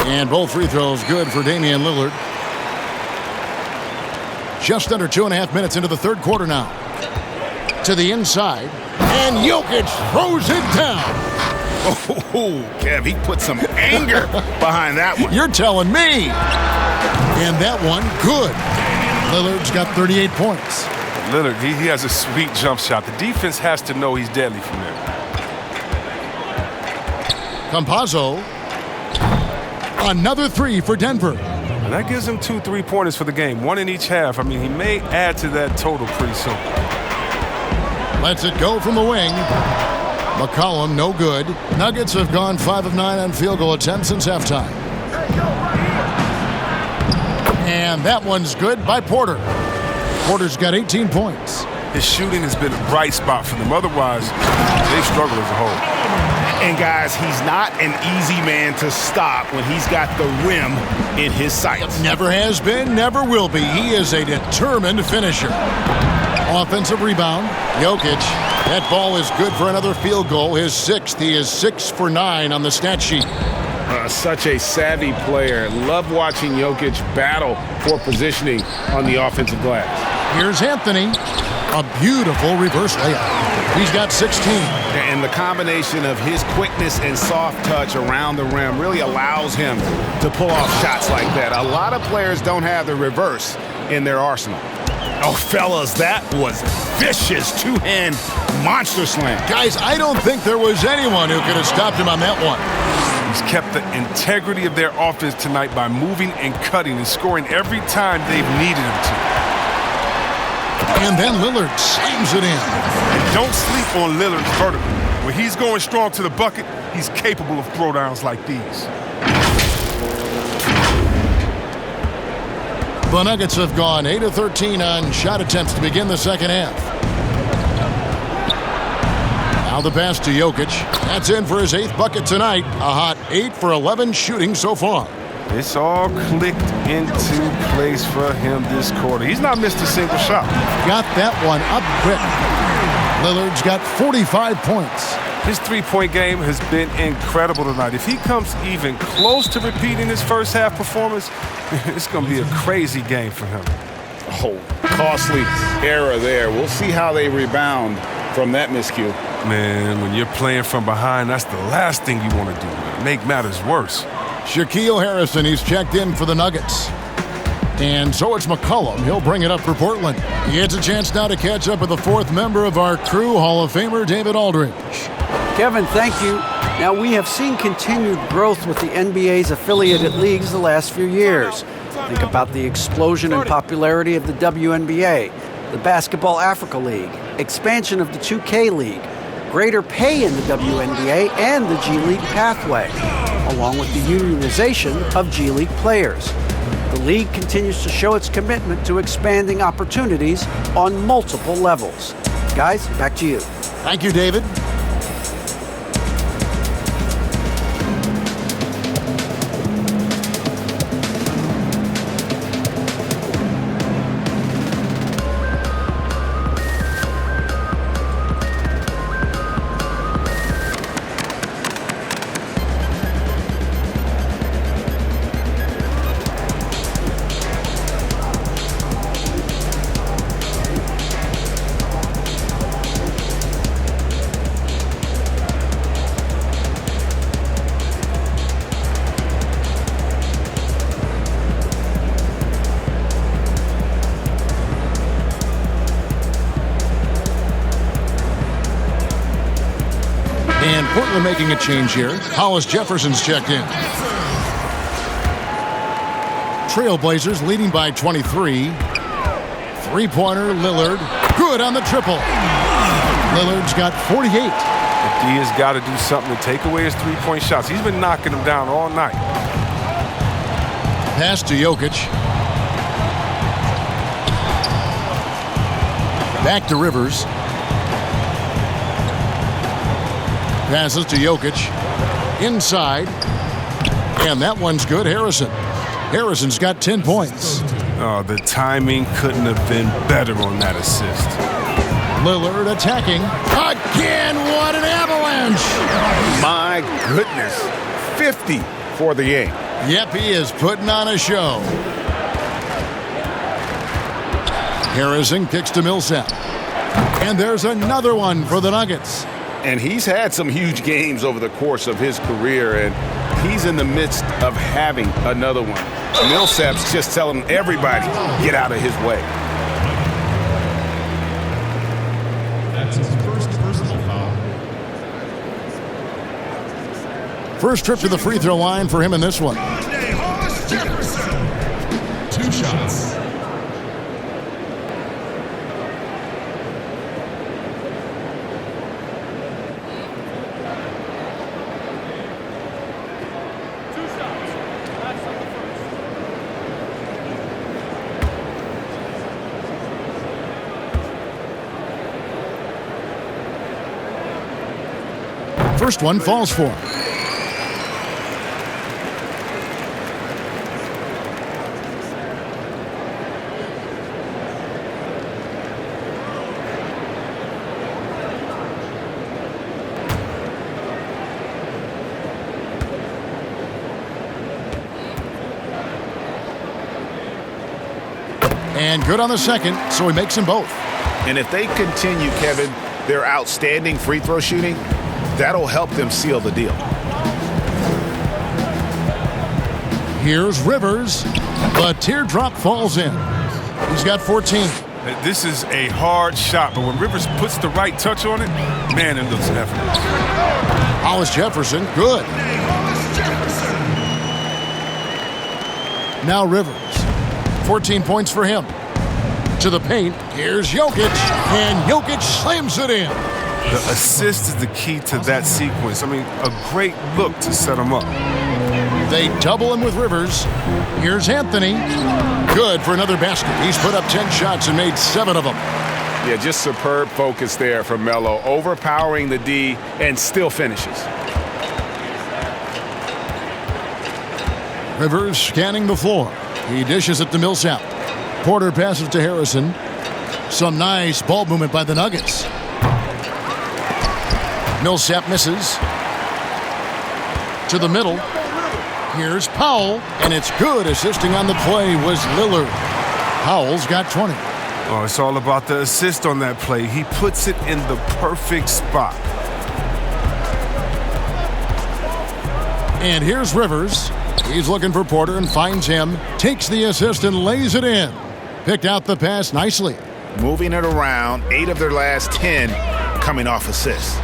And both free throws good for Damian Lillard. Just under 2.5 minutes into the third quarter now. To the inside. And Jokic throws it down. Oh, Kev, he put some anger behind that one. You're telling me. And that one, good. Lillard's got 38 points. Lillard, he has a sweet jump shot. The defense has to know he's deadly from there. Campazzo. Another three for Denver. And that gives him 2 3-pointers for the game, one in each half. I mean, he may add to that total pretty soon. Lets it go from the wing. McCollum, no good. Nuggets have gone 5 of 9 on field goal attempts since halftime. And that one's good by Porter. Porter's got 18 points. His shooting has been a bright spot for them. Otherwise, they struggle as a whole. And guys, he's not an easy man to stop when he's got the rim in his sights. Never has been, never will be. He is a determined finisher. Offensive rebound. Jokic. That ball is good for another field goal. His 6th. He is 6 for 9 on the stat sheet. Such a savvy player. Love watching Jokic battle for positioning on the offensive glass. Here's Anthony. A beautiful reverse layup. He's got 16. And the combination of his quickness and soft touch around the rim really allows him to pull off shots like that. A lot of players don't have the reverse in their arsenal. Oh, fellas, that was vicious two-hand monster slam. Guys, I don't think there was anyone who could have stopped him on that one. He's kept the integrity of their offense tonight by moving and cutting and scoring every time they've needed him to. And then Lillard slams it in. And don't sleep on Lillard's vertical. When he's going strong to the bucket, he's capable of throwdowns like these. The Nuggets have gone 8 of 13 on shot attempts to begin the second half. Now the pass to Jokic. That's in for his 8th bucket tonight. A hot 8 for 11 shooting so far. It's all clicked into place for him this quarter. He's not missed a single shot. Got that one up quick. Lillard's got 45 points. His three-point game has been incredible tonight. If he comes even close to repeating his first half performance, it's going to be a crazy game for him. Oh, costly error there. We'll see how they rebound from that miscue. Man, when you're playing from behind, that's the last thing you want to do, man. Make matters worse. Shaquille Harrison, he's checked in for the Nuggets. And so it's McCollum. He'll bring it up for Portland. He gets a chance now to catch up with the 4th member of our crew, Hall of Famer David Aldridge. Kevin, thank you. Now, we have seen continued growth with the NBA's affiliated leagues the last few years. Think about the explosion in popularity of the WNBA, the Basketball Africa League, expansion of the 2K League, greater pay in the WNBA and the G League pathway, along with the unionization of G League players. The league continues to show its commitment to expanding opportunities on multiple levels. Guys, back to you. Thank you, David. And Portland making a change here. Hollis Jefferson's checked in. Trailblazers leading by 23. Three-pointer, Lillard. Good on the triple. Lillard's got 48. D has got to do something to take away his three-point shots. He's been knocking them down all night. Pass to Jokic. Back to Rivers. Passes to Jokic. Inside. And that one's good. Harrison's got 10 points. Oh, the timing couldn't have been better on that assist. Lillard attacking. Again, what an avalanche! My goodness. 50 for the game. Yep, he is putting on a show. Harrison kicks to Millsap. And there's another one for the Nuggets. And he's had some huge games over the course of his career, and he's in the midst of having another one. Millsap's just telling everybody, get out of his way. That's his first personal foul. First trip to the free throw line for him in this one. 2 shots. First one falls for him. And good on the second, so he makes them both. And if they continue, Kevin, their outstanding free throw shooting, that'll help them seal the deal. Here's Rivers. The teardrop falls in. He's got 14. This is a hard shot, but when Rivers puts the right touch on it, man, it looks effortless. Hollis Jefferson, good. Now Rivers. 14 points for him. To the paint, here's Jokic, and Jokic slams it in. The assist is the key to that sequence. I mean, a great look to set him up. They double him with Rivers. Here's Anthony. Good for another basket. He's put up 10 shots and made 7 of them. Yeah, just superb focus there from Melo, overpowering the D and still finishes. Rivers scanning the floor. He dishes it to Millsap. Porter passes to Harrison. Some nice ball movement by the Nuggets. Millsap misses. To the middle. Here's Powell, and it's good. Assisting on the play was Lillard. Powell's got 20. Oh, it's all about the assist on that play. He puts it in the perfect spot. And here's Rivers. He's looking for Porter and finds him. Takes the assist and lays it in. Picked out the pass nicely. Moving it around, 8 of their last 10 coming off assists.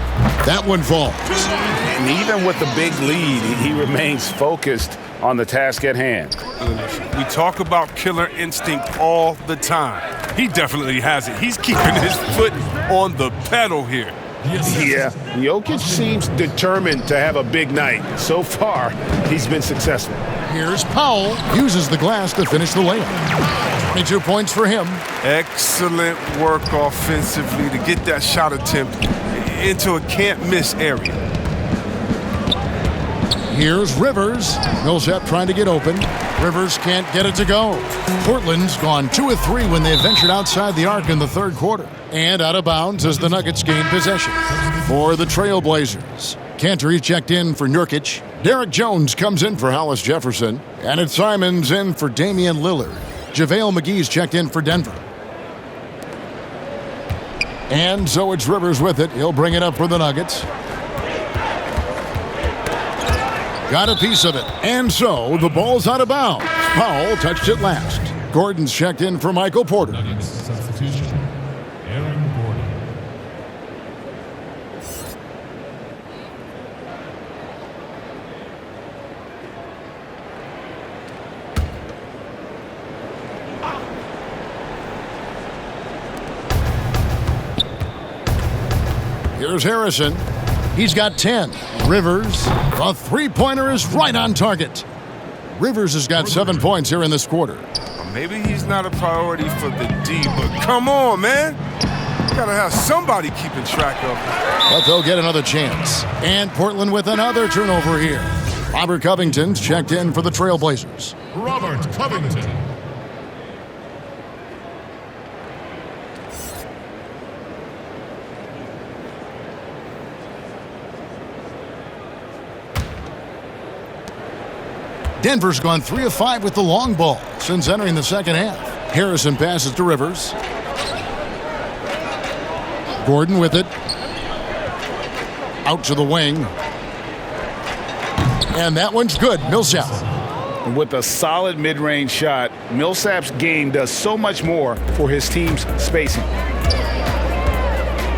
That one falls. And even with the big lead, he remains focused on the task at hand. We talk about killer instinct all the time. He definitely has it. He's keeping his foot on the pedal here. Yeah, Jokic seems determined to have a big night. So far, he's been successful. Here's Powell. Uses the glass to finish the layup. 22 points for him. Excellent work offensively to get that shot attempt into a can't-miss area. Here's Rivers. Millsap trying to get open. Rivers can't get it to go. Portland's gone 2 of 3 when they ventured outside the arc in the third quarter. And out of bounds as the Nuggets gain possession. For the Trailblazers, Cantor checked in for Nurkic. Derek Jones comes in for Hollis Jefferson. And it's Simons in for Damian Lillard. JaVale McGee's checked in for Denver. And so it's Rivers with it. He'll bring it up for the Nuggets. Got a piece of it. And so the ball's out of bounds. Powell touched it last. Gordon's checked in for Michael Porter. Nuggets substitution. Aaron Gordon. Here's Harrison. He's got 10. Rivers, a three-pointer is right on target. Rivers has got 7 points here in this quarter. Maybe he's not a priority for the D, but come on, man. Gotta have somebody keeping track of it. But they'll get another chance. And Portland with another turnover here. Robert Covington's checked in for the Trailblazers. Robert Covington. Denver's gone 3 of 5 with the long ball since entering the second half. Harrison passes to Rivers. Gordon with it. Out to the wing. And that one's good. Millsap. With a solid mid-range shot, Millsap's game does so much more for his team's spacing.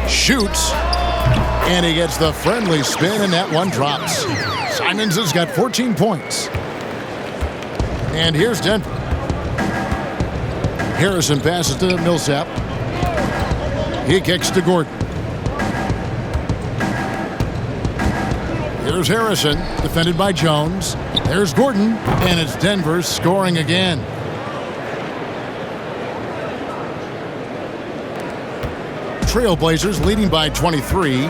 Shoots. And he gets the friendly spin, and that one drops. Simons has got 14 points. And here's Denver. Harrison passes to Millsap. He kicks to Gordon. Here's Harrison, defended by Jones. There's Gordon, and it's Denver scoring again. Trailblazers leading by 23.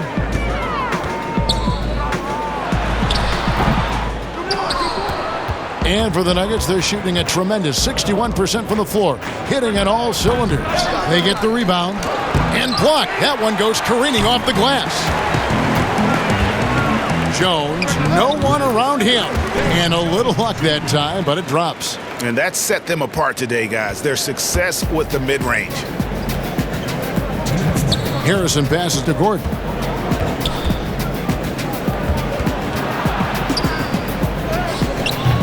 And for the Nuggets, they're shooting a tremendous 61% from the floor, hitting on all cylinders. They get the rebound and block. That one goes careening off the glass. Jones, no one around him. And a little luck that time, but it drops. And that set them apart today, guys. Their success with the mid-range. Harrison passes to Gordon.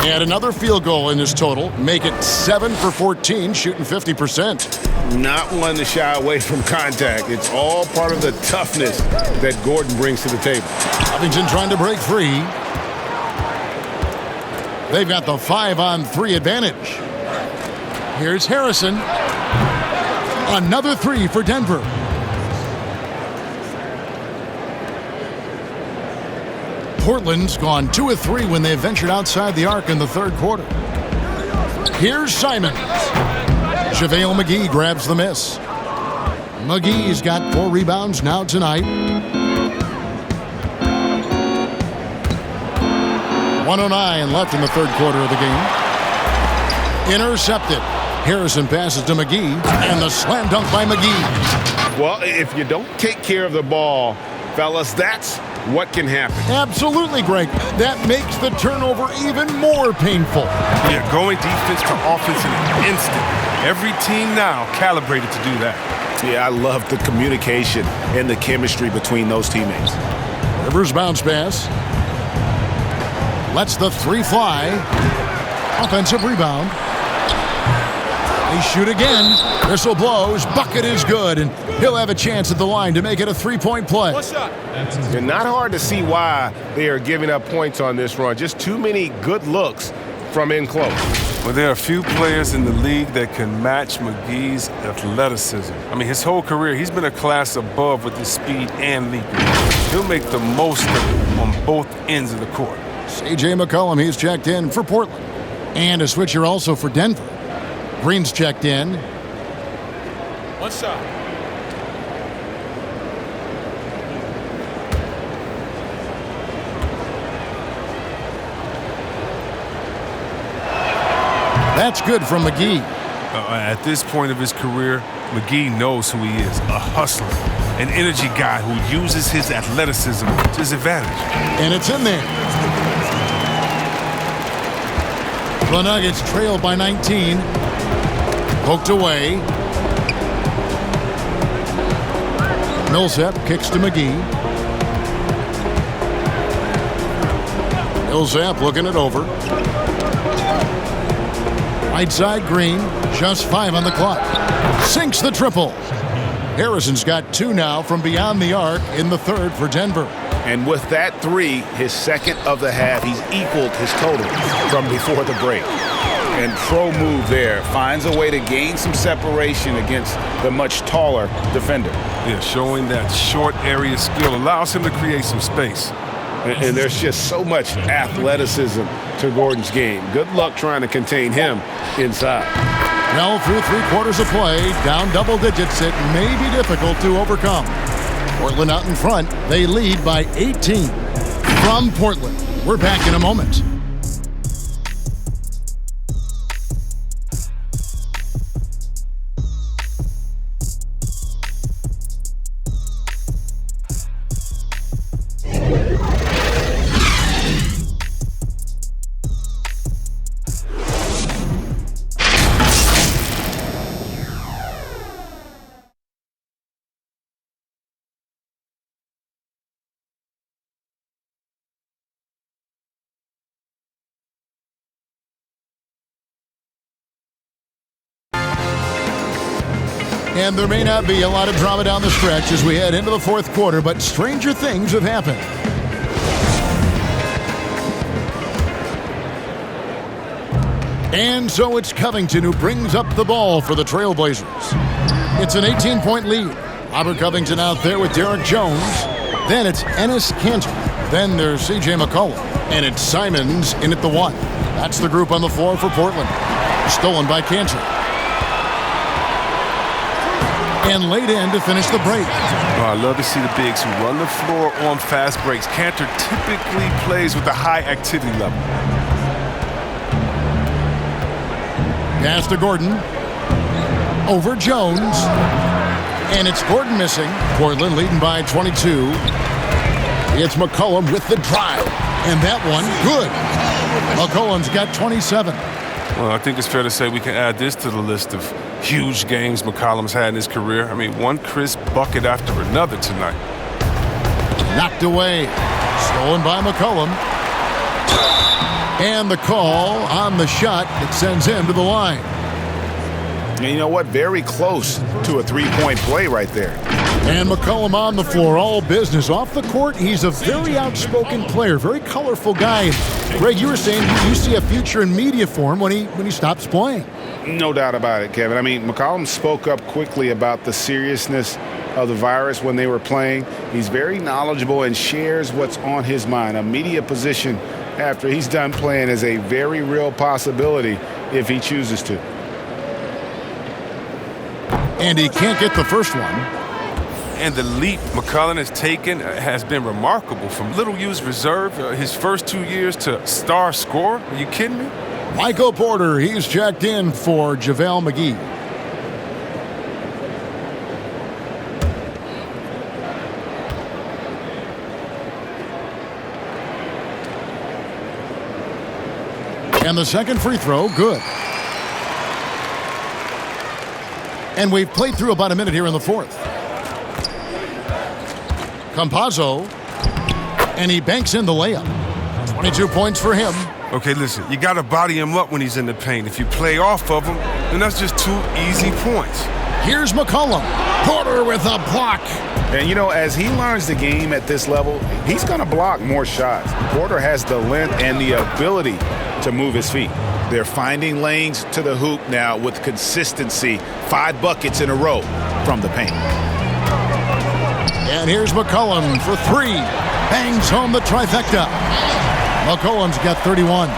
And another field goal in this total. Make it 7 for 14, shooting 50%. Not one to shy away from contact. It's all part of the toughness that Gordon brings to the table. Covington trying to break free. They've got the 5-on-3 advantage. Here's Harrison. Another 3 for Denver. Portland's gone 2 of 3 when they ventured outside the arc in the third quarter. Here's Simons. JaVale McGee grabs the miss. McGee's got 4 rebounds now tonight. 1:09 left in the third quarter of the game. Intercepted. Harrison passes to McGee, and the slam dunk by McGee. Well, if you don't take care of the ball, fellas, that's what can happen. Absolutely, Greg. That makes the turnover even more painful. Yeah, going defense to offense in an instant. Every team now calibrated to do that. Yeah, I love the communication and the chemistry between those teammates. Rivers bounce pass. Lets the 3 fly. Offensive rebound. They shoot again. Whistle blows. Bucket is good, and he'll have a chance at the line to make it a 3-point play. And not hard to see why they are giving up points on this run. Just too many good looks from in close. Well, there are a few players in the league that can match McGee's athleticism. I mean, his whole career, he's been a class above with his speed and leaping. He'll make the most of it on both ends of the court. C.J. McCollum, he's checked in for Portland. And a switcher also for Denver. Green's checked in. One shot. That's good from McGee. At this point of his career, McGee knows who he is, a hustler, an energy guy who uses his athleticism to his advantage. And it's in there. The Nuggets trail by 19. Poked away. Millsap kicks to McGee. Millsap looking it over. Right side, Green. Just 5 on the clock. Sinks the triple. Harrison's got 2 now from beyond the arc in the third for Denver. And with that 3, his second of the half, he's equaled his total from before the break. And pro move there. Finds a way to gain some separation against the much taller defender. Yeah, showing that short area skill allows him to create some space. And there's just so much athleticism to Gordon's game. Good luck trying to contain him inside. Well, through 3/4 of play, down double digits, it may be difficult to overcome. Portland out in front. They lead by 18. From Portland, we're back in a moment. And there may not be a lot of drama down the stretch as we head into the 4th quarter, but stranger things have happened. And so it's Covington who brings up the ball for the Trailblazers. It's an 18-point lead. Robert Covington out there with Derek Jones. Then it's Enes Kanter. Then there's C.J. McCollum. And it's Simons in at the 1. That's the group on the floor for Portland. Stolen by Kanter. And laid in to finish the break. Oh, I love to see the bigs who run the floor on fast breaks. Kanter typically plays with a high activity level. Pass to Gordon. Over Jones. And it's Gordon missing. Portland leading by 22. It's McCollum with the drive. And that one, good. McCollum's got 27. Well, I think it's fair to say we can add this to the list of huge games McCollum's had in his career. I mean, one crisp bucket after another tonight. Knocked away. Stolen by McCollum. And the call on the shot that sends him to the line. And you know what? Very close to a three-point play right there. And McCollum on the floor, all business. Off the court, he's a very outspoken player, very colorful guy. Greg, you were saying you see a future in media for him when he stops playing. No doubt about it, Kevin. I mean, McCollum spoke up quickly about the seriousness of the virus when they were playing. He's very knowledgeable and shares what's on his mind. A media position after he's done playing is a very real possibility if he chooses to. And he can't get the first one. And the leap McCollum has taken has been remarkable. From little used reserve his first 2 years to star scorer. Are you kidding me? Michael Porter, he's checked in for JaVale McGee. And the second free throw, good. And we've played through about a minute here in the 4th. Campazzo, and he banks in the layup. 22 points for him. Okay, listen, you got to body him up when he's in the paint. If you play off of him, then that's just 2 easy points. Here's McCollum. Porter with a block. And, you know, as he learns the game at this level, he's going to block more shots. Porter has the length and the ability to move his feet. They're finding lanes to the hoop now with consistency. 5 buckets in a row from the paint. And here's McCollum for 3. Bangs home the trifecta. McCollum's got 31.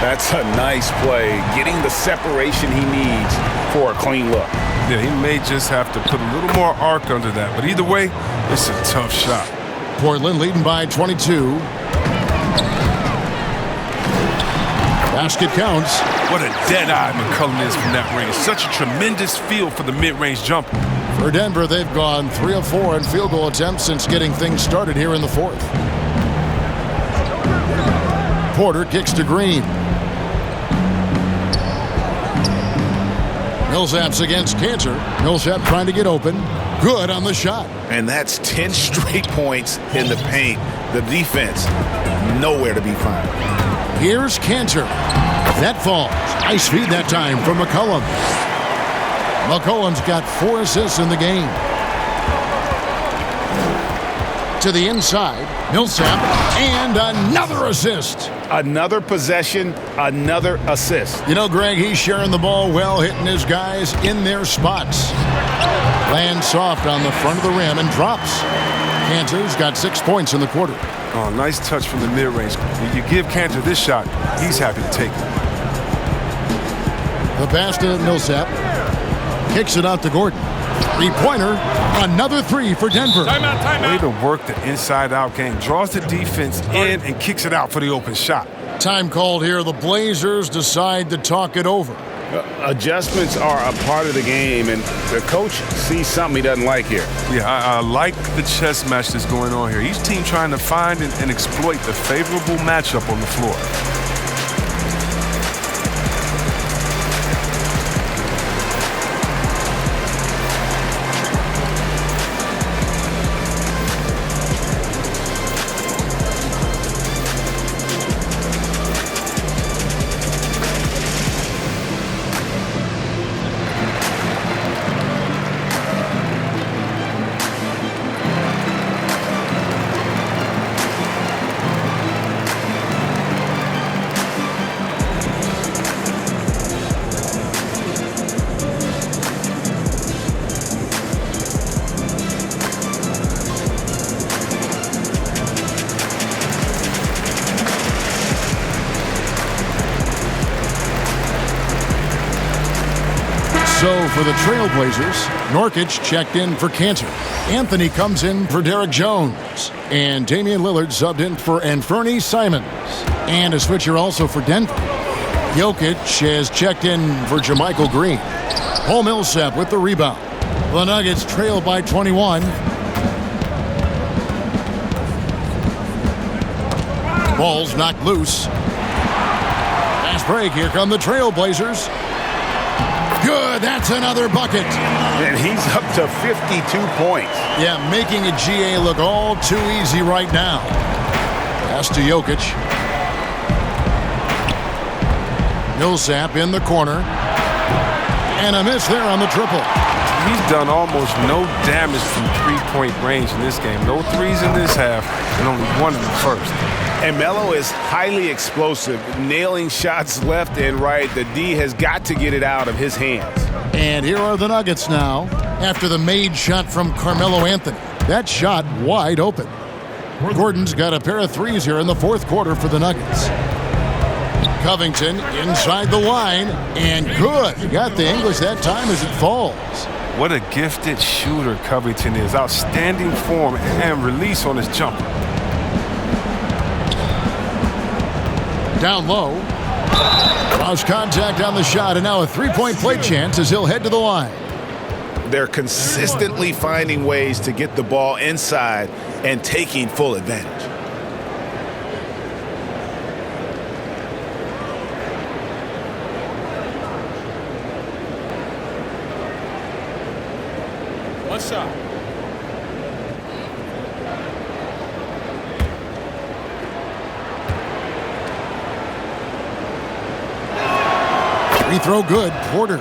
That's a nice play, getting the separation he needs for a clean look. Yeah, he may just have to put a little more arc under that. But either way, it's a tough shot. Portland leading by 22. Basket counts. What a dead-eye McCollum is from that range. Such a tremendous feel for the mid-range jumper. For Denver, they've gone 3 of 4 in field goal attempts since getting things started here in the 4th. Porter kicks to Green. Millsap's against Kanter. Millsap trying to get open. Good on the shot. And that's 10 straight points in the paint. The defense, nowhere to be found. Here's Kanter. That falls. Nice feed that time from McCollum. McCollum's got 4 assists in the game. To the inside, Millsap, and another assist. Another possession, another assist. You know, Greg, he's sharing the ball well, hitting his guys in their spots. Lands soft on the front of the rim and drops. Kanter's got 6 points in the quarter. Oh, nice touch from the mid-range. If you give Kanter this shot, he's happy to take it. The pass to Millsap. Kicks it out to Gordon. Three-pointer. Another three for Denver. Way to work the inside-out game. Draws the defense in and kicks it out for the open shot. Time called here. The Blazers decide to talk it over. Adjustments are a part of the game, and the coach sees something he doesn't like here. Yeah, I like the chess match that's going on here. Each team trying to find and exploit the favorable matchup on the floor. So for the Trailblazers, Nurkic checked in for Cantor. Anthony comes in for Derek Jones. And Damian Lillard subbed in for Anthony Simons. And a switcher also for Denver. Jokic has checked in for JaMychal Green. Paul Millsap with the rebound. The Nuggets trail by 21. Ball's knocked loose. Fast break. Here come the Trailblazers. Good. That's another bucket. And he's up to 52 points. Yeah, making a GA look all too easy right now. Pass to Jokic. Millsap in the corner. And a miss there on the triple. He's done almost no damage from three-point range in this game. No threes in this half, and only one in the first. And Melo is highly explosive, nailing shots left and right. The D has got to get it out of his hands. And here are the Nuggets now after the made shot from Carmelo Anthony. That shot wide open. Gordon's got a pair of threes here in the fourth quarter for the Nuggets. Covington inside the line, and good. He got the English that time as it falls. What a gifted shooter Covington is. Outstanding form and release on his jumper. Down low. Cross contact on the shot, and now a three-point play chance as he'll head to the line. They're consistently finding ways to get the ball inside and taking full advantage. One shot. Free throw good. Porter.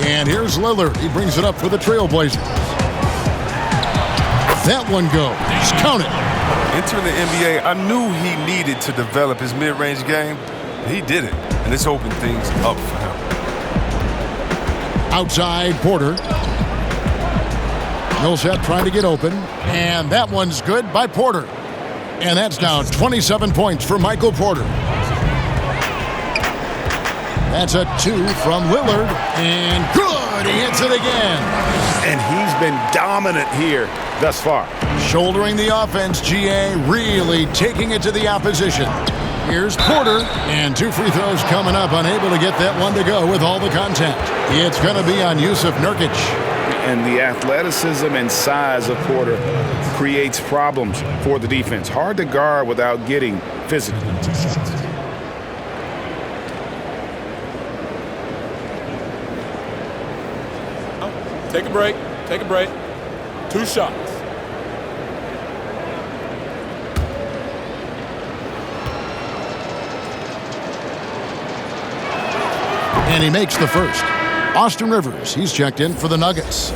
And here's Lillard. He brings it up for the Trailblazers. That one goes. Count it. Entering the NBA, I knew he needed to develop his mid-range game. He did it, and it's opened things up for him. Outside, Porter. Millsap trying to get open, and that one's good by Porter. And that's now 27 points for Michael Porter. That's a 2 from Lillard, and good! He hits it again. And he's been dominant here thus far. Shouldering the offense, GA really taking it to the opposition. Here's Porter, and 2 free throws coming up, unable to get that one to go with all the contact. It's going to be on Yusuf Nurkic. And the athleticism and size of Porter creates problems for the defense. Hard to guard without getting physical. Take a break. Take a break. 2 shots. And he makes the first. Austin Rivers, he's checked in for the Nuggets.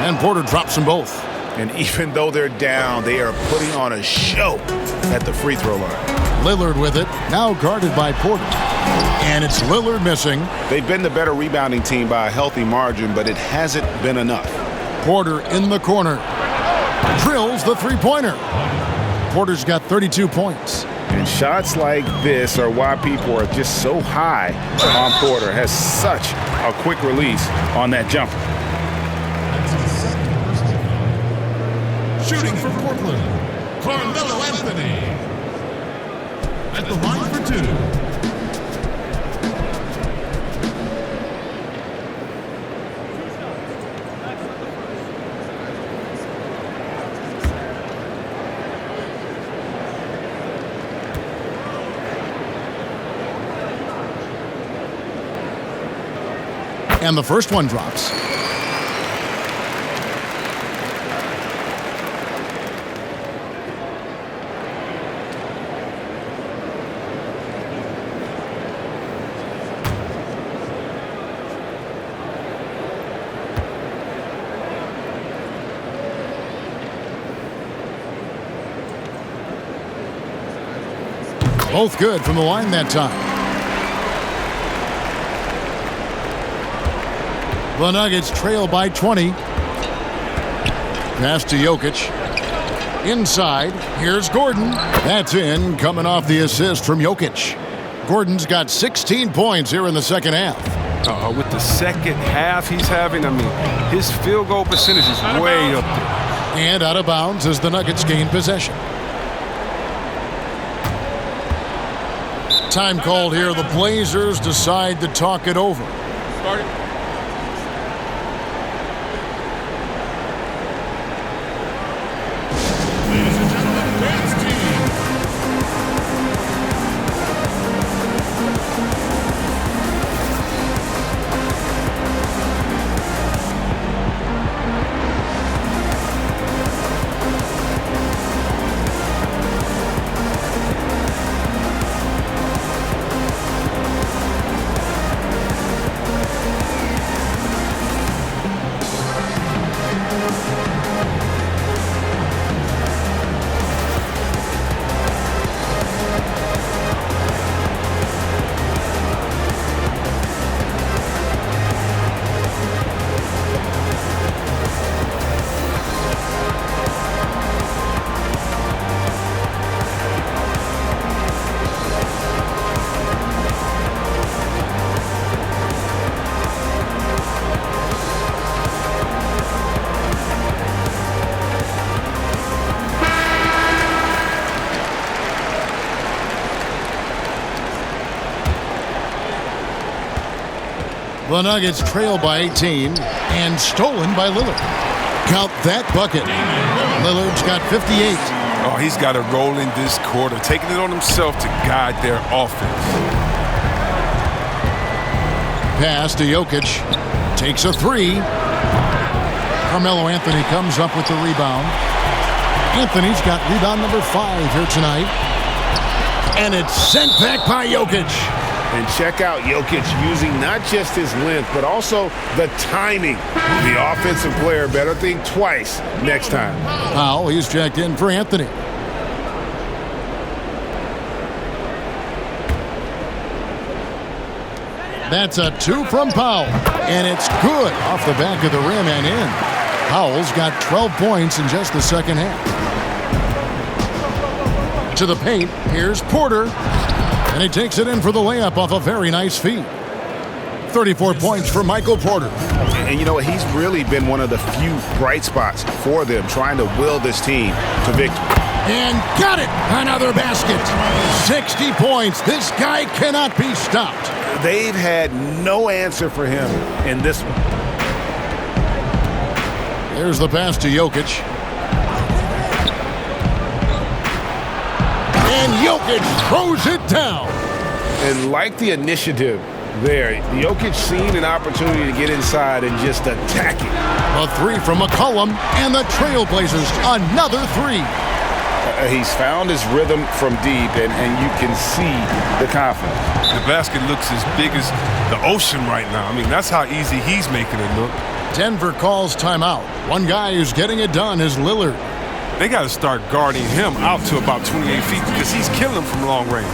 And Porter drops them both. And even though they're down, they are putting on a show at the free throw line. Lillard with it, now guarded by Porter. And it's Lillard missing. They've been the better rebounding team by a healthy margin, but it hasn't been enough. Porter in the corner. Drills the three-pointer. Porter's got 32 points. And shots like this are why people are just so high on Porter. Has such a quick release on that jumper. Shooting for Portland, Carmelo Anthony. At the line for two. And the first one drops. Both good from the line that time. The Nuggets trail by 20. Pass to Jokic. Inside, here's Gordon. That's in, coming off the assist from Jokic. Gordon's got 16 points here in the second half. With the second half he's having, I mean, his field goal percentage is way up there. And out of bounds as the Nuggets gain possession. Time called here. The Blazers decide to talk it over. Start it. The Nuggets trail by 18 and stolen by Lillard. Count that bucket. Lillard's got 58. Oh, he's got to roll in this quarter, taking it on himself to guide their offense. Pass to Jokic. Takes a three. Carmelo Anthony comes up with the rebound. Anthony's got rebound number 5 here tonight. And it's sent back by Jokic. And check out Jokic using not just his length, but also the timing. The offensive player better think twice next time. Powell, he's checked in for Anthony. That's a 2 from Powell. And it's good off the back of the rim and in. Powell's got 12 points in just the second half. To the paint, here's Porter. And he takes it in for the layup off a very nice feed. 34 points for Michael Porter. And you know what? He's really been one of the few bright spots for them, trying to will this team to victory. And got it! Another basket. 60 points. This guy cannot be stopped. They've had no answer for him in this one. There's the pass to Jokic. And Jokic throws it down. And like the initiative there, Jokic seen an opportunity to get inside and just attack it. A 3 from McCollum, and the Trailblazers another 3. He's found his rhythm from deep, and you can see the confidence. The basket looks as big as the ocean right now. I mean, that's how easy he's making it look. Denver calls timeout. One guy who's getting it done is Lillard. They got to start guarding him out to about 28 feet because he's killing from long range.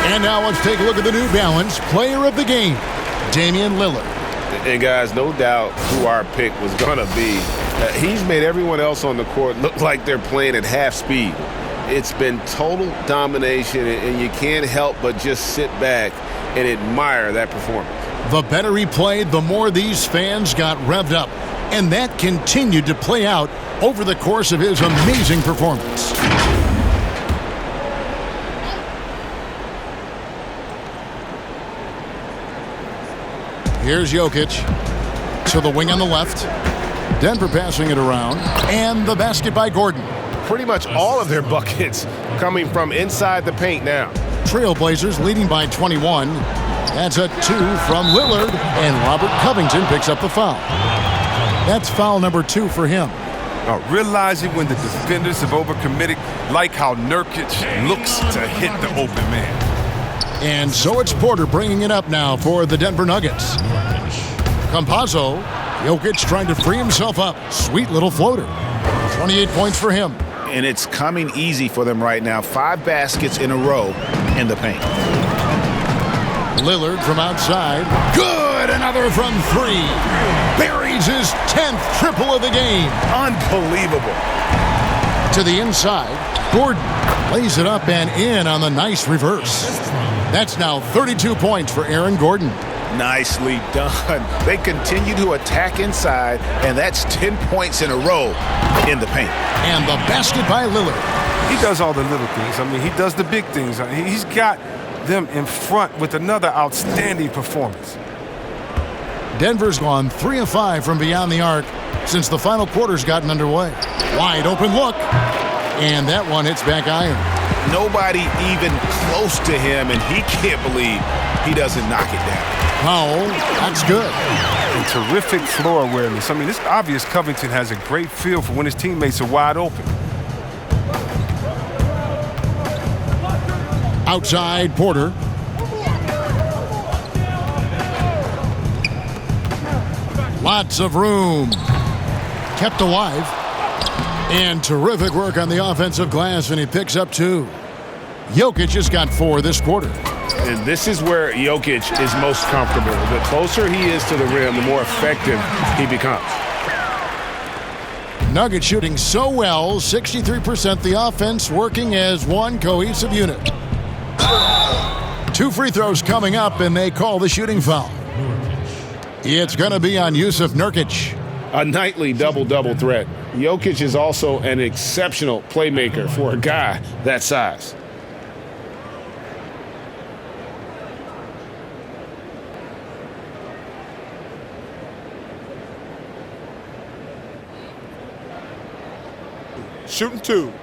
And now let's take a look at the New Balance Player of the Game, Damian Lillard. And guys, no doubt who our pick was going to be. He's made everyone else on the court look like they're playing at half speed. It's been total domination, and you can't help but just sit back and admire that performance. The better he played, the more these fans got revved up. And that continued to play out over the course of his amazing performance. Here's Jokic to the wing on the left. Denver passing it around. And the basket by Gordon. Pretty much all of their buckets coming from inside the paint now. Trailblazers leading by 21. That's a 2 from Lillard. And Robert Covington picks up the foul. That's foul number 2 for him. Realizing when the defenders have overcommitted, like how Nurkic looks to hit the open man. And so it's Porter bringing it up now for the Denver Nuggets. Campazzo, Jokic trying to free himself up. Sweet little floater. 28 points for him. And it's coming easy for them right now. 5 baskets in a row in the paint. Lillard from outside. Good! Another from 3. Buries his 10th triple of the game. Unbelievable. To the inside. Gordon lays it up and in on the nice reverse. That's now 32 points for Aaron Gordon. Nicely done. They continue to attack inside, and that's 10 points in a row in the paint. And the basket by Lillard. He does all the little things. I mean, he does the big things. He's got them in front with another outstanding performance. Denver's gone 3 of 5 from beyond the arc since the final quarter's gotten underway. Wide open look. And that one hits back iron. Nobody even close to him, and he can't believe he doesn't knock it down. Powell, that's good. And terrific floor awareness. I mean, it's obvious Covington has a great feel for when his teammates are wide open. Outside, Porter. Lots of room. Kept alive. And terrific work on the offensive glass, and he picks up 2. Jokic has got 4 this quarter. And this is where Jokic is most comfortable. The closer he is to the rim, the more effective he becomes. Nuggets shooting so well, 63%. The offense working as one cohesive unit. 2 free throws coming up, and they call the shooting foul. It's going to be on Jusuf Nurkic. A nightly double-double threat. Jokic is also an exceptional playmaker for a guy that size. Shooting 2.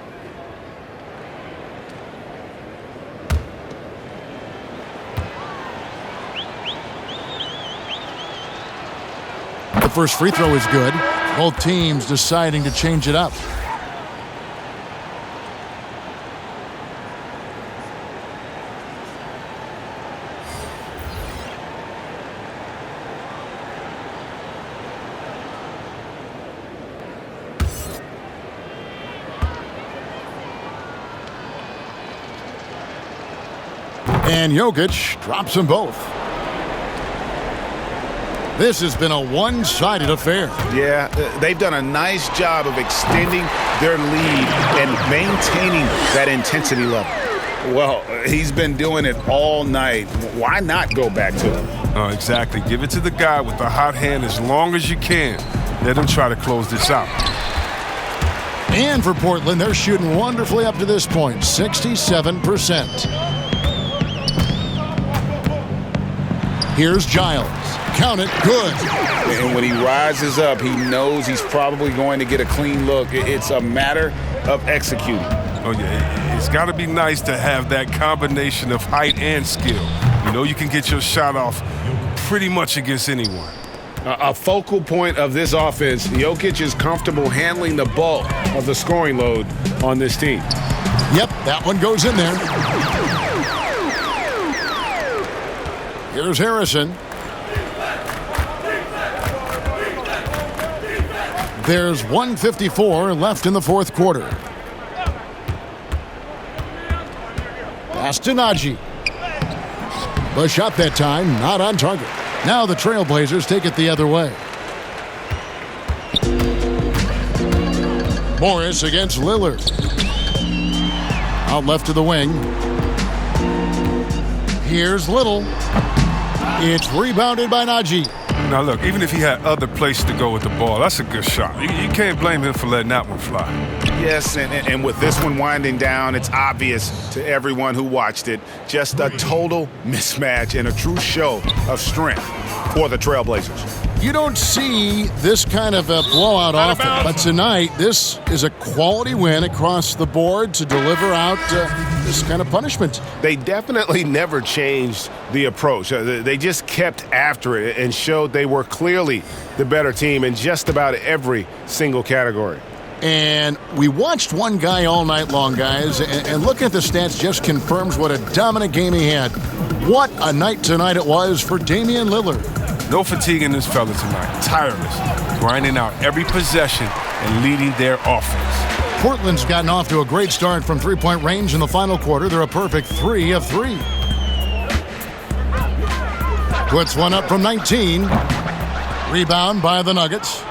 The first free throw is good. Both teams deciding to change it up. And Jokic drops them both. This has been a one-sided affair. Yeah, they've done a nice job of extending their lead and maintaining that intensity level. Well, he's been doing it all night. Why not go back to him? Oh, exactly. Give it to the guy with the hot hand as long as you can. Let him try to close this out. And for Portland, they're shooting wonderfully up to this point, 67%. Here's Giles. Count it, good. And when he rises up, he knows he's probably going to get a clean look. It's a matter of executing. Oh, yeah, it's got to be nice to have that combination of height and skill. You know you can get your shot off pretty much against anyone. A focal point of this offense, Jokic is comfortable handling the bulk of the scoring load on this team. Yep, that one goes in there. Here's Harrison. There's 1:54 left in the fourth quarter. Pass to Najee. The shot that time, not on target. Now the Trailblazers take it the other way. Morris against Lillard. Out left to the wing. Here's Little. It's rebounded by Najee. Now look, even if he had other places to go with the ball, that's a good shot. You can't blame him for letting that one fly. Yes, and with this one winding down, it's obvious to everyone who watched it. Just a total mismatch and a true show of strength for the Trailblazers. You don't see this kind of a blowout often, but tonight this is a quality win across the board to deliver out this kind of punishment. They definitely never changed the approach. They just kept after it and showed they were clearly the better team in just about every single category. And we watched one guy all night long, guys, and looking at the stats just confirms what a dominant game he had. What a night tonight it was for Damian Lillard. No fatigue in this fella tonight. Tireless, grinding out every possession and leading their offense. Portland's gotten off to a great start from three-point range in the final quarter. They're a perfect 3 of 3. Puts one up from 19. Rebound by the Nuggets.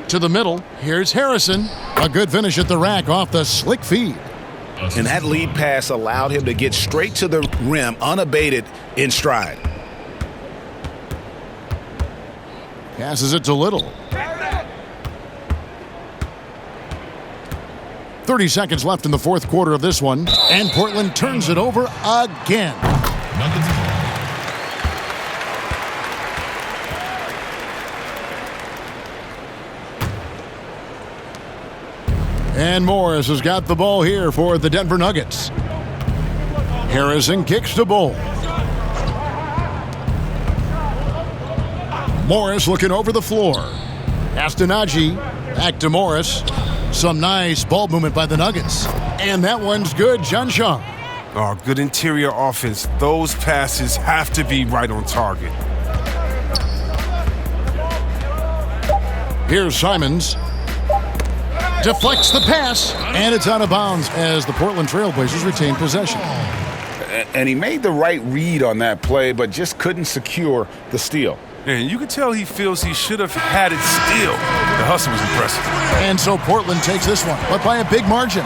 To the middle, here's Harrison. A good finish at the rack off the slick feed. And that lead pass allowed him to get straight to the rim unabated in stride. Passes it to Little. 30 seconds left in the fourth quarter of this one, and Portland turns it over again. And Morris has got the ball here for the Denver Nuggets. Harrison kicks the ball. Morris looking over the floor. Pass to Najee. Back to Morris. Some nice ball movement by the Nuggets. And that one's good, John Shaw. Oh, good interior offense. Those passes have to be right on target. Here's Simons. Deflects the pass, and it's out of bounds as the Portland Trailblazers retain possession. And he made the right read on that play, but just couldn't secure the steal. And you can tell he feels he should have had it still. The hustle was impressive. And so Portland takes this one, but by a big margin.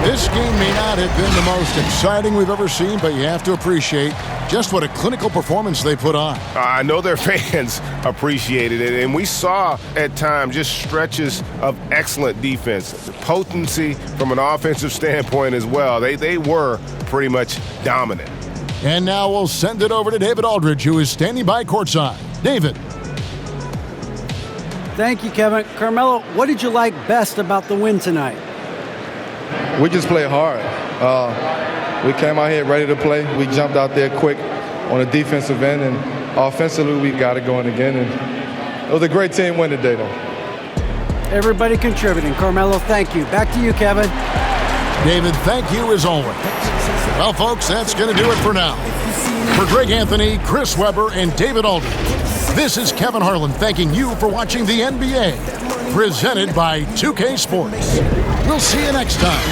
This game may not have been the most exciting we've ever seen, but you have to appreciate just what a clinical performance they put on. I know their fans appreciated it, and we saw at times just stretches of excellent defense, potency from an offensive standpoint as well. They were pretty much dominant. And now we'll send it over to David Aldridge, who is standing by courtside. David. Thank you, Kevin. Carmelo, what did you like best about the win tonight? We just played hard. We came out here ready to play. We jumped out there quick on the defensive end, and offensively we got it going again. And it was a great team win today, though. Everybody contributing. Carmelo, thank you. Back to you, Kevin. David, thank you as always. Well, folks, that's going to do it for now. For Greg Anthony, Chris Webber, and David Aldridge, this is Kevin Harlan thanking you for watching the NBA, presented by 2K Sports. We'll see you next time.